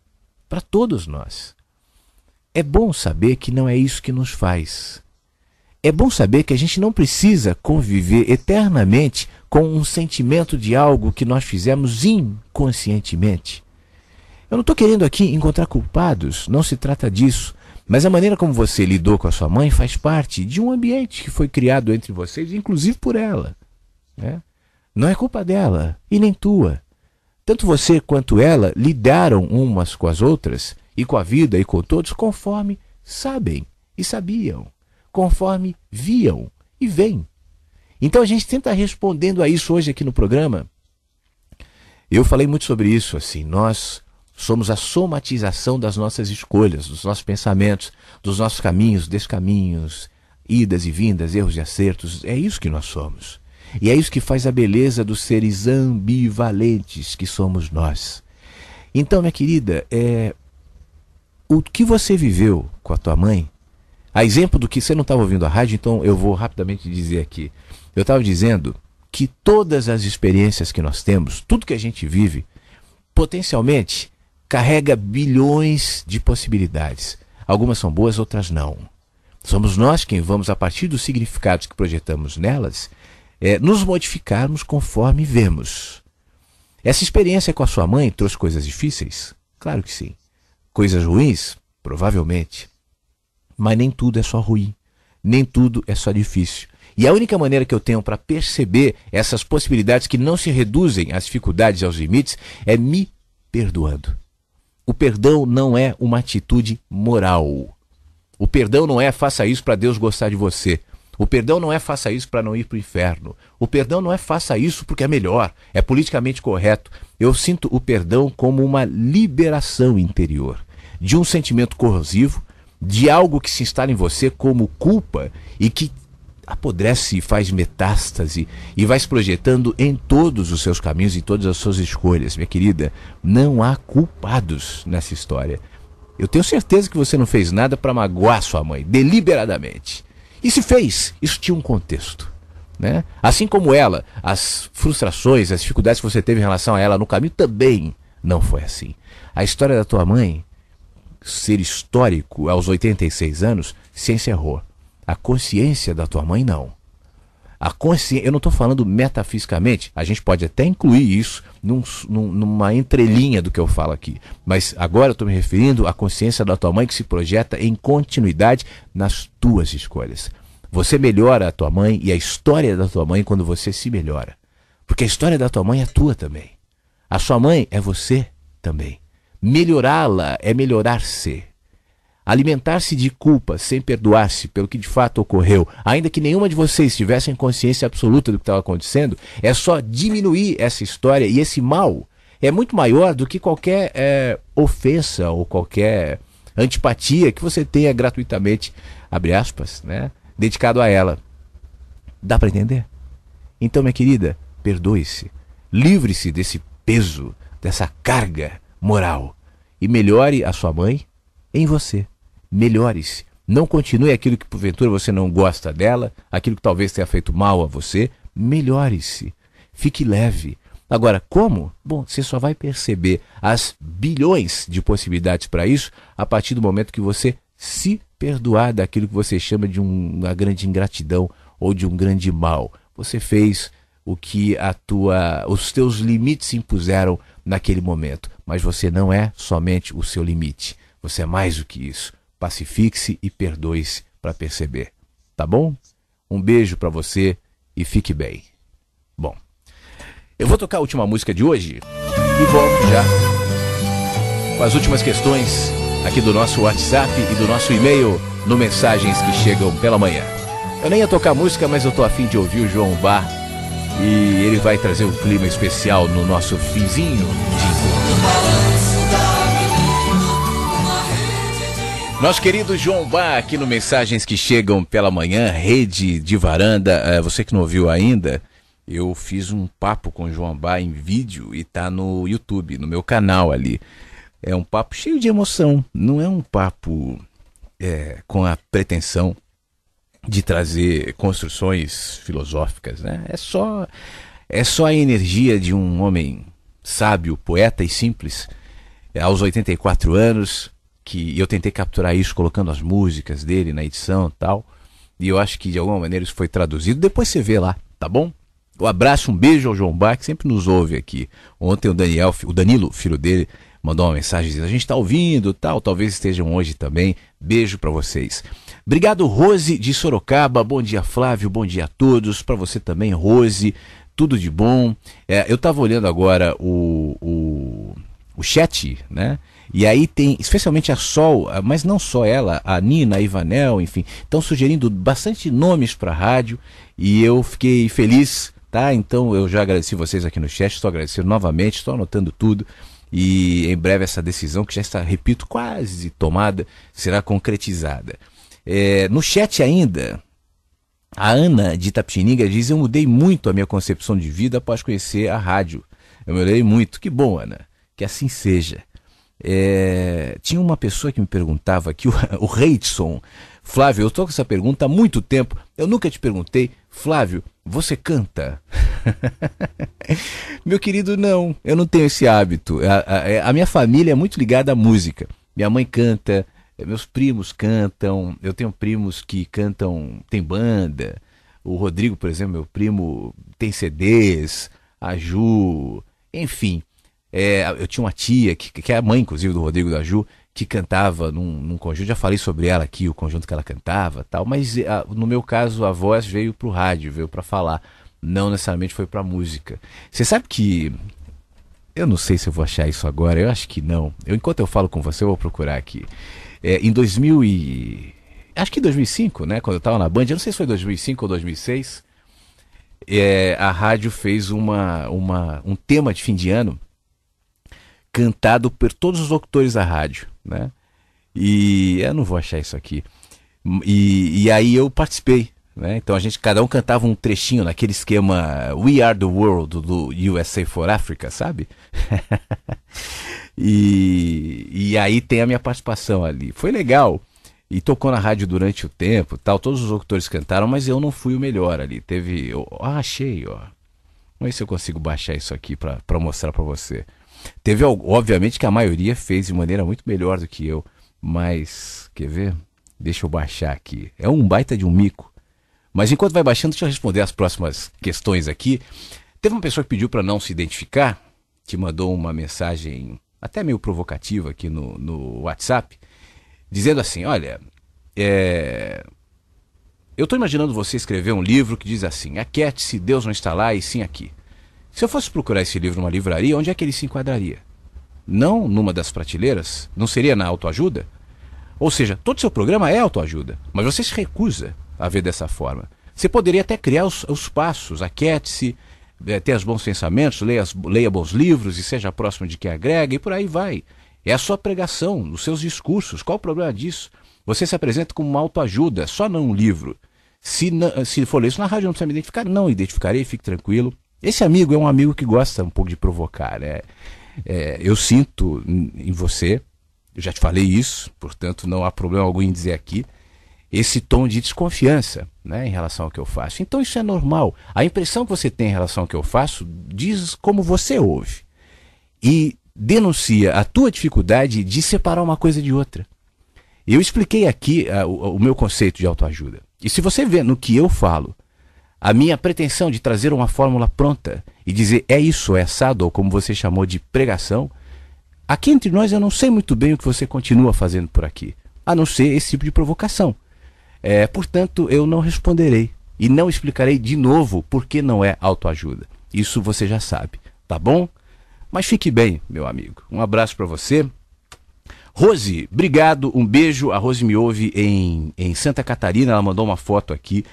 Para todos nós. É bom saber que não é isso que nos faz. É bom saber que a gente não precisa conviver eternamente com um sentimento de algo que nós fizemos inconscientemente. Eu não estou querendo aqui encontrar culpados, não se trata disso. Mas a maneira como você lidou com a sua mãe faz parte de um ambiente que foi criado entre vocês, inclusive por ela, né? Não é culpa dela e nem tua. Tanto você quanto ela lidaram umas com as outras e com a vida e com todos conforme sabem e sabiam. conforme viam e veem. Então a gente tenta respondendo a isso hoje aqui no programa. Eu falei muito sobre isso, assim, nós somos a somatização das nossas escolhas, dos nossos pensamentos, dos nossos caminhos, descaminhos, idas e vindas, erros e acertos. É isso que nós somos. E é isso que faz a beleza dos seres ambivalentes que somos nós. Então, minha querida, o que você viveu com a tua mãe, a exemplo do que você não estava ouvindo a rádio, então eu vou rapidamente dizer aqui. Eu estava dizendo que todas as experiências que nós temos, tudo que a gente vive, potencialmente carrega bilhões de possibilidades. Algumas são boas, outras não. Somos nós quem vamos, a partir dos significados que projetamos nelas, nos modificarmos conforme vemos. Essa experiência com a sua mãe trouxe coisas difíceis? Claro que sim. Coisas ruins? Provavelmente. Mas nem tudo é só ruim. Nem tudo é só difícil. E a única maneira que eu tenho para perceber essas possibilidades que não se reduzem às dificuldades e aos limites é me perdoando. O perdão não é uma atitude moral. O perdão não é faça isso para Deus gostar de você. O perdão não é faça isso para não ir para o inferno. O perdão não é faça isso porque é melhor, é politicamente correto. Eu sinto o perdão como uma liberação interior de um sentimento corrosivo, de algo que se instala em você como culpa e que apodrece e faz metástase e vai se projetando em todos os seus caminhos e todas as suas escolhas. Minha querida, não há culpados nessa história. Eu tenho certeza que você não fez nada para magoar sua mãe, deliberadamente. E se fez, isso tinha um contexto, né? Assim como ela, as frustrações, as dificuldades que você teve em relação a ela no caminho também não foi assim. A história da tua mãe, ser histórico aos 86 anos, se encerrou. A consciência da tua mãe, não. A consciência, eu não estou falando metafisicamente, a gente pode até incluir isso numa entrelinha do que eu falo aqui. Mas agora eu estou me referindo à consciência da tua mãe que se projeta em continuidade nas tuas escolhas. Você melhora a tua mãe e a história da tua mãe quando você se melhora. Porque a história da tua mãe é tua também. A sua mãe é você também. Melhorá-la é melhorar-se. Alimentar-se de culpa sem perdoar-se pelo que de fato ocorreu, ainda que nenhuma de vocês tivesse consciência absoluta do que estava acontecendo, é só diminuir essa história e esse mal é muito maior do que qualquer ofensa ou qualquer antipatia que você tenha gratuitamente, abre aspas, né, dedicado a ela. Dá para entender? Então, minha querida, perdoe-se, livre-se desse peso, dessa carga moral e melhore a sua mãe em você. Melhore-se. Não continue aquilo que porventura você não gosta dela, aquilo que talvez tenha feito mal a você. Melhore-se. Fique leve. Agora, como? Bom, você só vai perceber as bilhões de possibilidades para isso a partir do momento que você se perdoar daquilo que você chama de uma grande ingratidão ou de um grande mal. Você fez o que os teus limites impuseram naquele momento, mas você não é somente o seu limite. Você é mais do que isso. Pacifique-se e perdoe-se para perceber. Tá bom? Um beijo para você e fique bem. Bom, eu vou tocar a última música de hoje e volto já com as últimas questões aqui do nosso WhatsApp e do nosso e-mail no Mensagens que Chegam pela Manhã. Eu nem ia tocar música, mas eu tô a fim de ouvir o João Bar e ele vai trazer um clima especial no nosso finzinho de encontro. Nosso querido João Bar aqui no Mensagens que Chegam pela Manhã, rede de varanda. Você que não ouviu ainda, eu fiz um papo com o João Bar em vídeo e tá no YouTube, no meu canal ali. É um papo cheio de emoção, não é um papo com a pretensão de trazer construções filosóficas, né? É só a energia de um homem sábio, poeta e simples, aos 84 anos, que eu tentei capturar isso colocando as músicas dele na edição e tal, e eu acho que de alguma maneira isso foi traduzido. Depois você vê lá, tá bom? Um abraço, um beijo ao João Bar, que sempre nos ouve aqui. Ontem o Danilo, filho dele, mandou uma mensagem dizendo: a gente tá ouvindo, tal, talvez estejam hoje também. Beijo para vocês. Obrigado, Rose de Sorocaba. Bom dia, Flávio, bom dia a todos. Para você também, Rose, tudo de bom. Eu tava olhando agora o o chat, né? E aí tem, especialmente a Sol, mas não só ela, a Nina, a Ivanel, enfim, estão sugerindo bastante nomes para a rádio e eu fiquei feliz, tá? Então eu já agradeci vocês aqui no chat, estou agradecendo novamente, estou anotando tudo e em breve essa decisão, que já está, repito, quase tomada, será concretizada. No chat ainda, a Ana de Itapetininga diz: eu mudei muito a minha concepção de vida após conhecer a rádio. Eu mudei muito. Que bom, Ana, que assim seja. Tinha uma pessoa que me perguntava aqui, o Reidson: Flávio, eu estou com essa pergunta há muito tempo, eu nunca te perguntei, Flávio, você canta? Meu querido, não, eu não tenho esse hábito. A minha família é muito ligada à música. Minha mãe canta, meus primos cantam, eu tenho primos que cantam, tem banda. O Rodrigo, por exemplo, meu primo, tem CDs, a Ju, enfim. Eu tinha uma tia, que é a mãe, inclusive, do Rodrigo, da Ju, que cantava num conjunto. Já falei sobre ela aqui, o conjunto que ela cantava, tal. Mas no meu caso, a voz veio pro rádio, veio para falar. Não necessariamente foi pra música. Você sabe que... Eu não sei se eu vou achar isso agora, eu acho que não. Enquanto eu falo com você, eu vou procurar aqui. Em 2000 e... Acho que em 2005, né? Quando eu estava na Band, eu não sei se foi 2005 ou 2006, a rádio fez um tema de fim de ano cantado por todos os locutores da rádio, né? E eu não vou achar isso aqui. E aí eu participei, né? Então cada um cantava um trechinho naquele esquema We Are the World do USA for Africa, sabe? e aí tem a minha participação ali. Foi legal. E tocou na rádio durante o tempo, tal. Todos os locutores cantaram, mas eu não fui o melhor ali. Achei, ó. Vamos ver se eu consigo baixar isso aqui para mostrar para você. Teve, obviamente, que a maioria fez de maneira muito melhor do que eu, mas, quer ver? Deixa eu baixar aqui. É um baita de um mico. Mas enquanto vai baixando, deixa eu responder as próximas questões aqui. Teve uma pessoa que pediu para não se identificar, que mandou uma mensagem até meio provocativa aqui no WhatsApp, dizendo assim: olha, eu estou imaginando você escrever um livro que diz assim: aquiete-se, Deus não está lá e sim aqui. Se eu fosse procurar esse livro numa livraria, onde é que ele se enquadraria? Não numa das prateleiras? Não seria na autoajuda? Ou seja, todo o seu programa é autoajuda, mas você se recusa a ver dessa forma. Você poderia até criar os passos: aquiete-se, tenha os bons pensamentos, leia bons livros e seja próximo de quem agrega, e por aí vai. É a sua pregação, os seus discursos. Qual o problema disso? Você se apresenta como uma autoajuda, só não um livro. Se for ler isso na rádio, não precisa me identificar. Não identificarei, fique tranquilo. Esse amigo é um amigo que gosta um pouco de provocar, né? Eu sinto em você, eu já te falei isso, portanto não há problema algum em dizer aqui, esse tom de desconfiança, né, em relação ao que eu faço. Então isso é normal. A impressão que você tem em relação ao que eu faço diz como você ouve. E denuncia a tua dificuldade de separar uma coisa de outra. Eu expliquei aqui o meu conceito de autoajuda. E se você vê no que eu falo a minha pretensão de trazer uma fórmula pronta e dizer é isso, é assado, ou como você chamou de pregação, aqui entre nós eu não sei muito bem o que você continua fazendo por aqui, a não ser esse tipo de provocação. Portanto, eu não responderei e não explicarei de novo por que não é autoajuda. Isso você já sabe, tá bom? Mas fique bem, meu amigo. Um abraço para você. Rose, obrigado, um beijo. A Rose me ouve em Santa Catarina, ela mandou uma foto aqui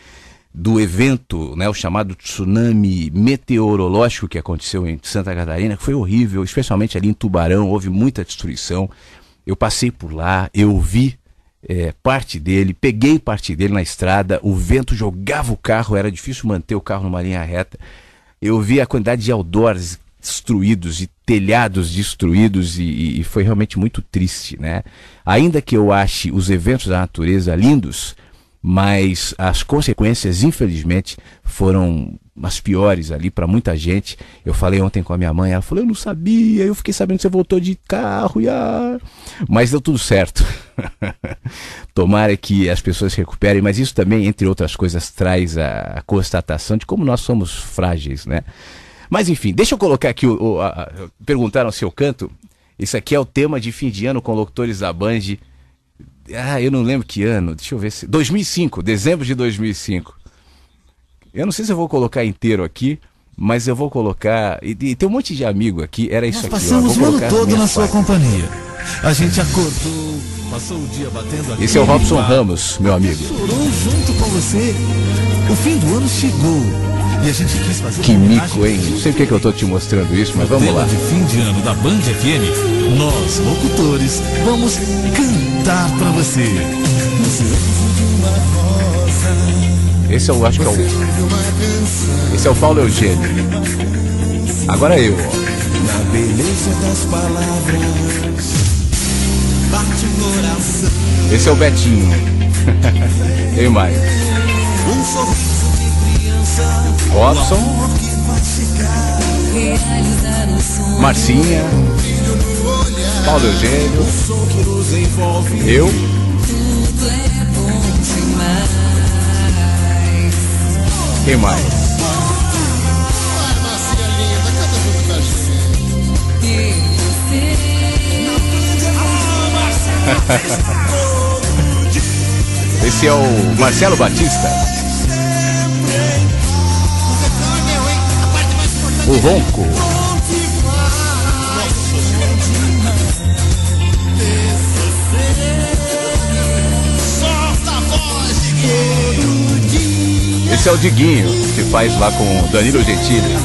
do evento, né, o chamado tsunami meteorológico que aconteceu em Santa Catarina, que foi horrível, especialmente ali em Tubarão, houve muita destruição. Eu passei por lá, eu vi parte dele, peguei parte dele na estrada, o vento jogava o carro, era difícil manter o carro numa linha reta. Eu vi a quantidade de outdoors destruídos, de telhados destruídos e foi realmente muito triste, né? Ainda que eu ache os eventos da natureza lindos, mas as consequências, infelizmente, foram as piores ali para muita gente. Eu falei ontem com a minha mãe, ela falou: eu não sabia, eu fiquei sabendo que você voltou de carro, mas deu tudo certo. Tomara que as pessoas se recuperem, mas isso também, entre outras coisas, traz a constatação de como nós somos frágeis, né? Mas enfim, deixa eu colocar aqui, perguntaram se eu canto. Isso aqui é o tema de fim de ano com locutores da Band. Eu não lembro que ano, deixa eu ver se... 2005, dezembro de 2005. Eu não sei se eu vou colocar inteiro aqui, mas eu vou colocar... E tem um monte de amigo aqui, era isso aqui. Nós passamos o ano todo na sua companhia. companhia. A gente acordou, passou o dia batendo aqui. Esse é o Robson Ramos, meu amigo. Chorou junto com você. O fim do ano chegou e a gente quis fazer Que uma mico, homenagem. hein? Não sei porque que eu tô te mostrando isso, mas vamos Tema lá. de fim de ano da Band FM, nós, locutores, vamos cantar pra você. Esse eu acho que é o... Esse é o Paulo Eugênio. Agora eu, ó. Na beleza das palavras, bate o coração. Esse é o Betinho. Tem mais. Um sorriso de criança, Robson, que vai ficar. Marcinha, Paulo Eugênio, O som que nos envolve. eu. Quem mais? Esse é o Marcelo Batista. O Ronco. Esse é o Diguinho, que faz lá com o Danilo Gentili.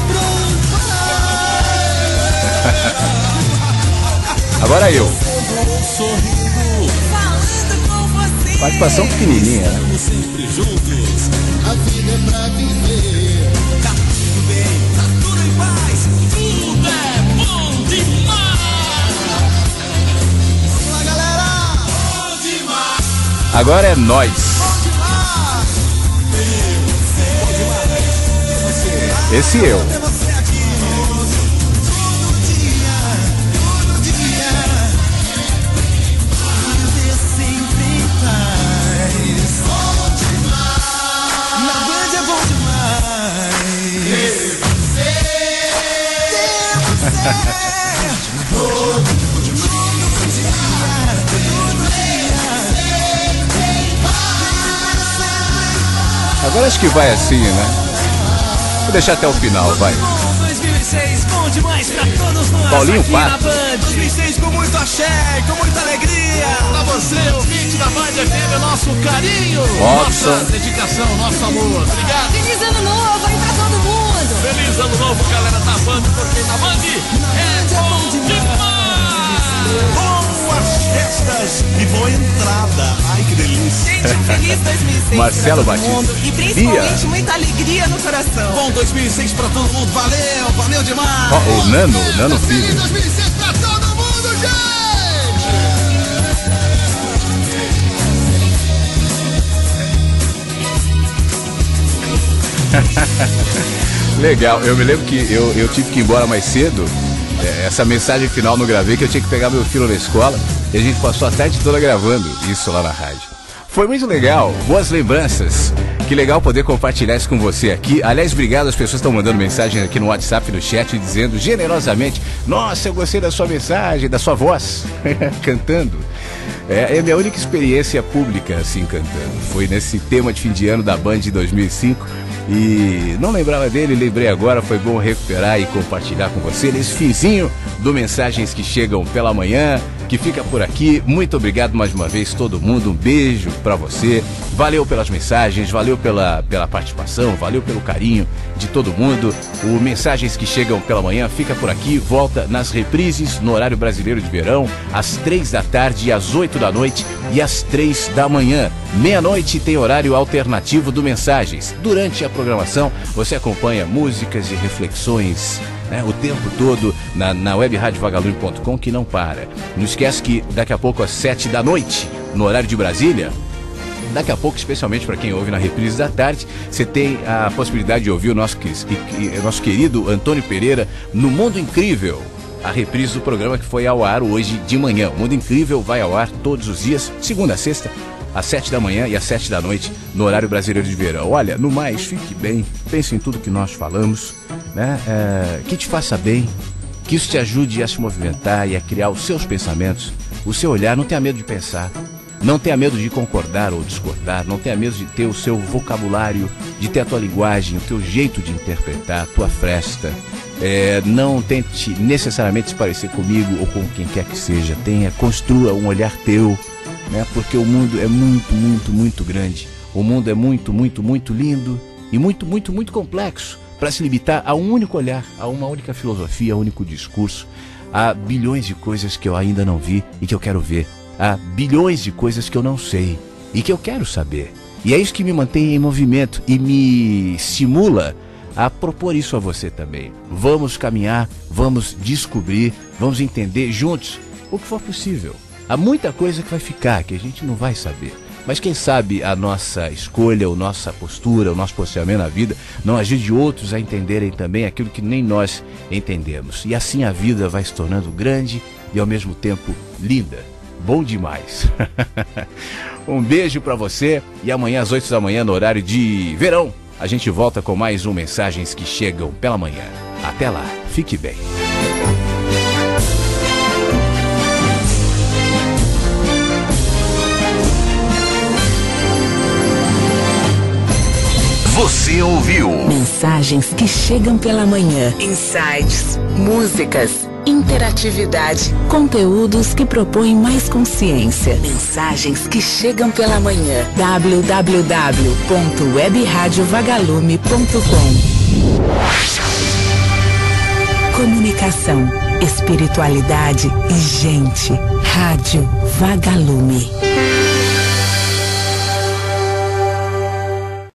Agora eu. Participação pequenininha, né? Sempre juntos, a vida é pra viver. Tá tudo bem, tá tudo em paz, tudo é bom demais. Vamos lá, galera! Bom demais! Agora é nós. Esse eu. É você aqui, todo dia, todo dia. Viver sempre em paz. Bom demais! Na Band é bom Agora acho que vai assim, né? Vou deixar até o final, vai. 2006, bom demais pra todos nós. Paulinho aqui Pato. na Band. 2006 com muito axé, com muita alegria. Pra você, ouvinte da Band FM, o nosso carinho, Robson. nossa dedicação, nosso amor. Obrigado. Feliz ano novo aí pra todo mundo! Feliz ano novo, galera da Band, porque na Band é bom demais. Boas festas e boa entrada. Ai, que delícia. Gente, um feliz 2006 Marcelo pra todo Batista. mundo e principalmente Bia. muita alegria no coração. Bom 2006 pra todo mundo. Valeu, valeu demais. Ó, o Nano Filho. 2006 pra todo mundo, gente! Legal, eu me lembro que eu tive que ir embora mais cedo. Essa mensagem final não gravei, que eu tinha que pegar meu filho na escola. E a gente passou a tarde toda gravando isso lá na rádio. Foi muito legal, boas lembranças. Que legal poder compartilhar isso com você aqui. Aliás, obrigado, as pessoas estão mandando mensagem aqui no WhatsApp, no chat, dizendo generosamente: nossa, eu gostei da sua mensagem, da sua voz, cantando. É a minha única experiência pública, assim, cantando. Foi nesse tema de fim de ano da Band de 2005. E não lembrava dele, lembrei agora, foi bom recuperar e compartilhar com você nesse finzinho do Mensagens que Chegam pela Manhã, que fica por aqui. Muito obrigado mais uma vez, todo mundo. Um beijo pra você. Valeu pelas mensagens, valeu pela participação, valeu pelo carinho de todo mundo. O Mensagens que Chegam pela Manhã fica por aqui, volta nas reprises no horário brasileiro de verão, às 3 da tarde, às 8 da noite e às 3 da manhã. Meia-noite tem horário alternativo do Mensagens. Durante a programação, você acompanha músicas e reflexões, né, o tempo todo na webradioVagalume.com, que não para. Não esquece que daqui a pouco às 7 da noite, no horário de Brasília, daqui a pouco, especialmente para quem ouve na reprise da tarde, você tem a possibilidade de ouvir o nosso querido Antônio Pereira no Mundo Incrível, a reprise do programa que foi ao ar hoje de manhã. O Mundo Incrível vai ao ar todos os dias, segunda a sexta, às 7 da manhã e às 7 da noite, no horário brasileiro de verão. Olha, no mais, fique bem, pense em tudo que nós falamos, né? Que te faça bem, que isso te ajude a se movimentar e a criar os seus pensamentos, o seu olhar. Não tenha medo de pensar. Não tenha medo de concordar ou discordar, não tenha medo de ter o seu vocabulário, de ter a tua linguagem, o teu jeito de interpretar, a tua fresta. Não tente necessariamente se parecer comigo ou com quem quer que seja. Construa um olhar teu, né? Porque o mundo é muito, muito, muito grande. O mundo é muito, muito, muito lindo e muito, muito, muito complexo para se limitar a um único olhar, a uma única filosofia, a um único discurso. Há bilhões de coisas que eu ainda não vi e que eu quero ver. Há bilhões de coisas que eu não sei e que eu quero saber. E é isso que me mantém em movimento e me estimula a propor isso a você também. Vamos caminhar, vamos descobrir, vamos entender juntos o que for possível. Há muita coisa que vai ficar, que a gente não vai saber. Mas quem sabe a nossa escolha, a nossa postura, o nosso posicionamento na vida não ajude de outros a entenderem também aquilo que nem nós entendemos. E assim a vida vai se tornando grande e ao mesmo tempo linda. Bom demais. Um beijo pra você e amanhã às 8 da manhã no horário de verão a gente volta com mais um Mensagens que Chegam pela Manhã. Até lá, fique bem. Você ouviu Mensagens que Chegam pela Manhã. Insights, músicas, interatividade, conteúdos que propõem mais consciência. Mensagens que Chegam pela Manhã. www.webradiovagalume.com. Comunicação, espiritualidade e gente. Rádio Vagalume.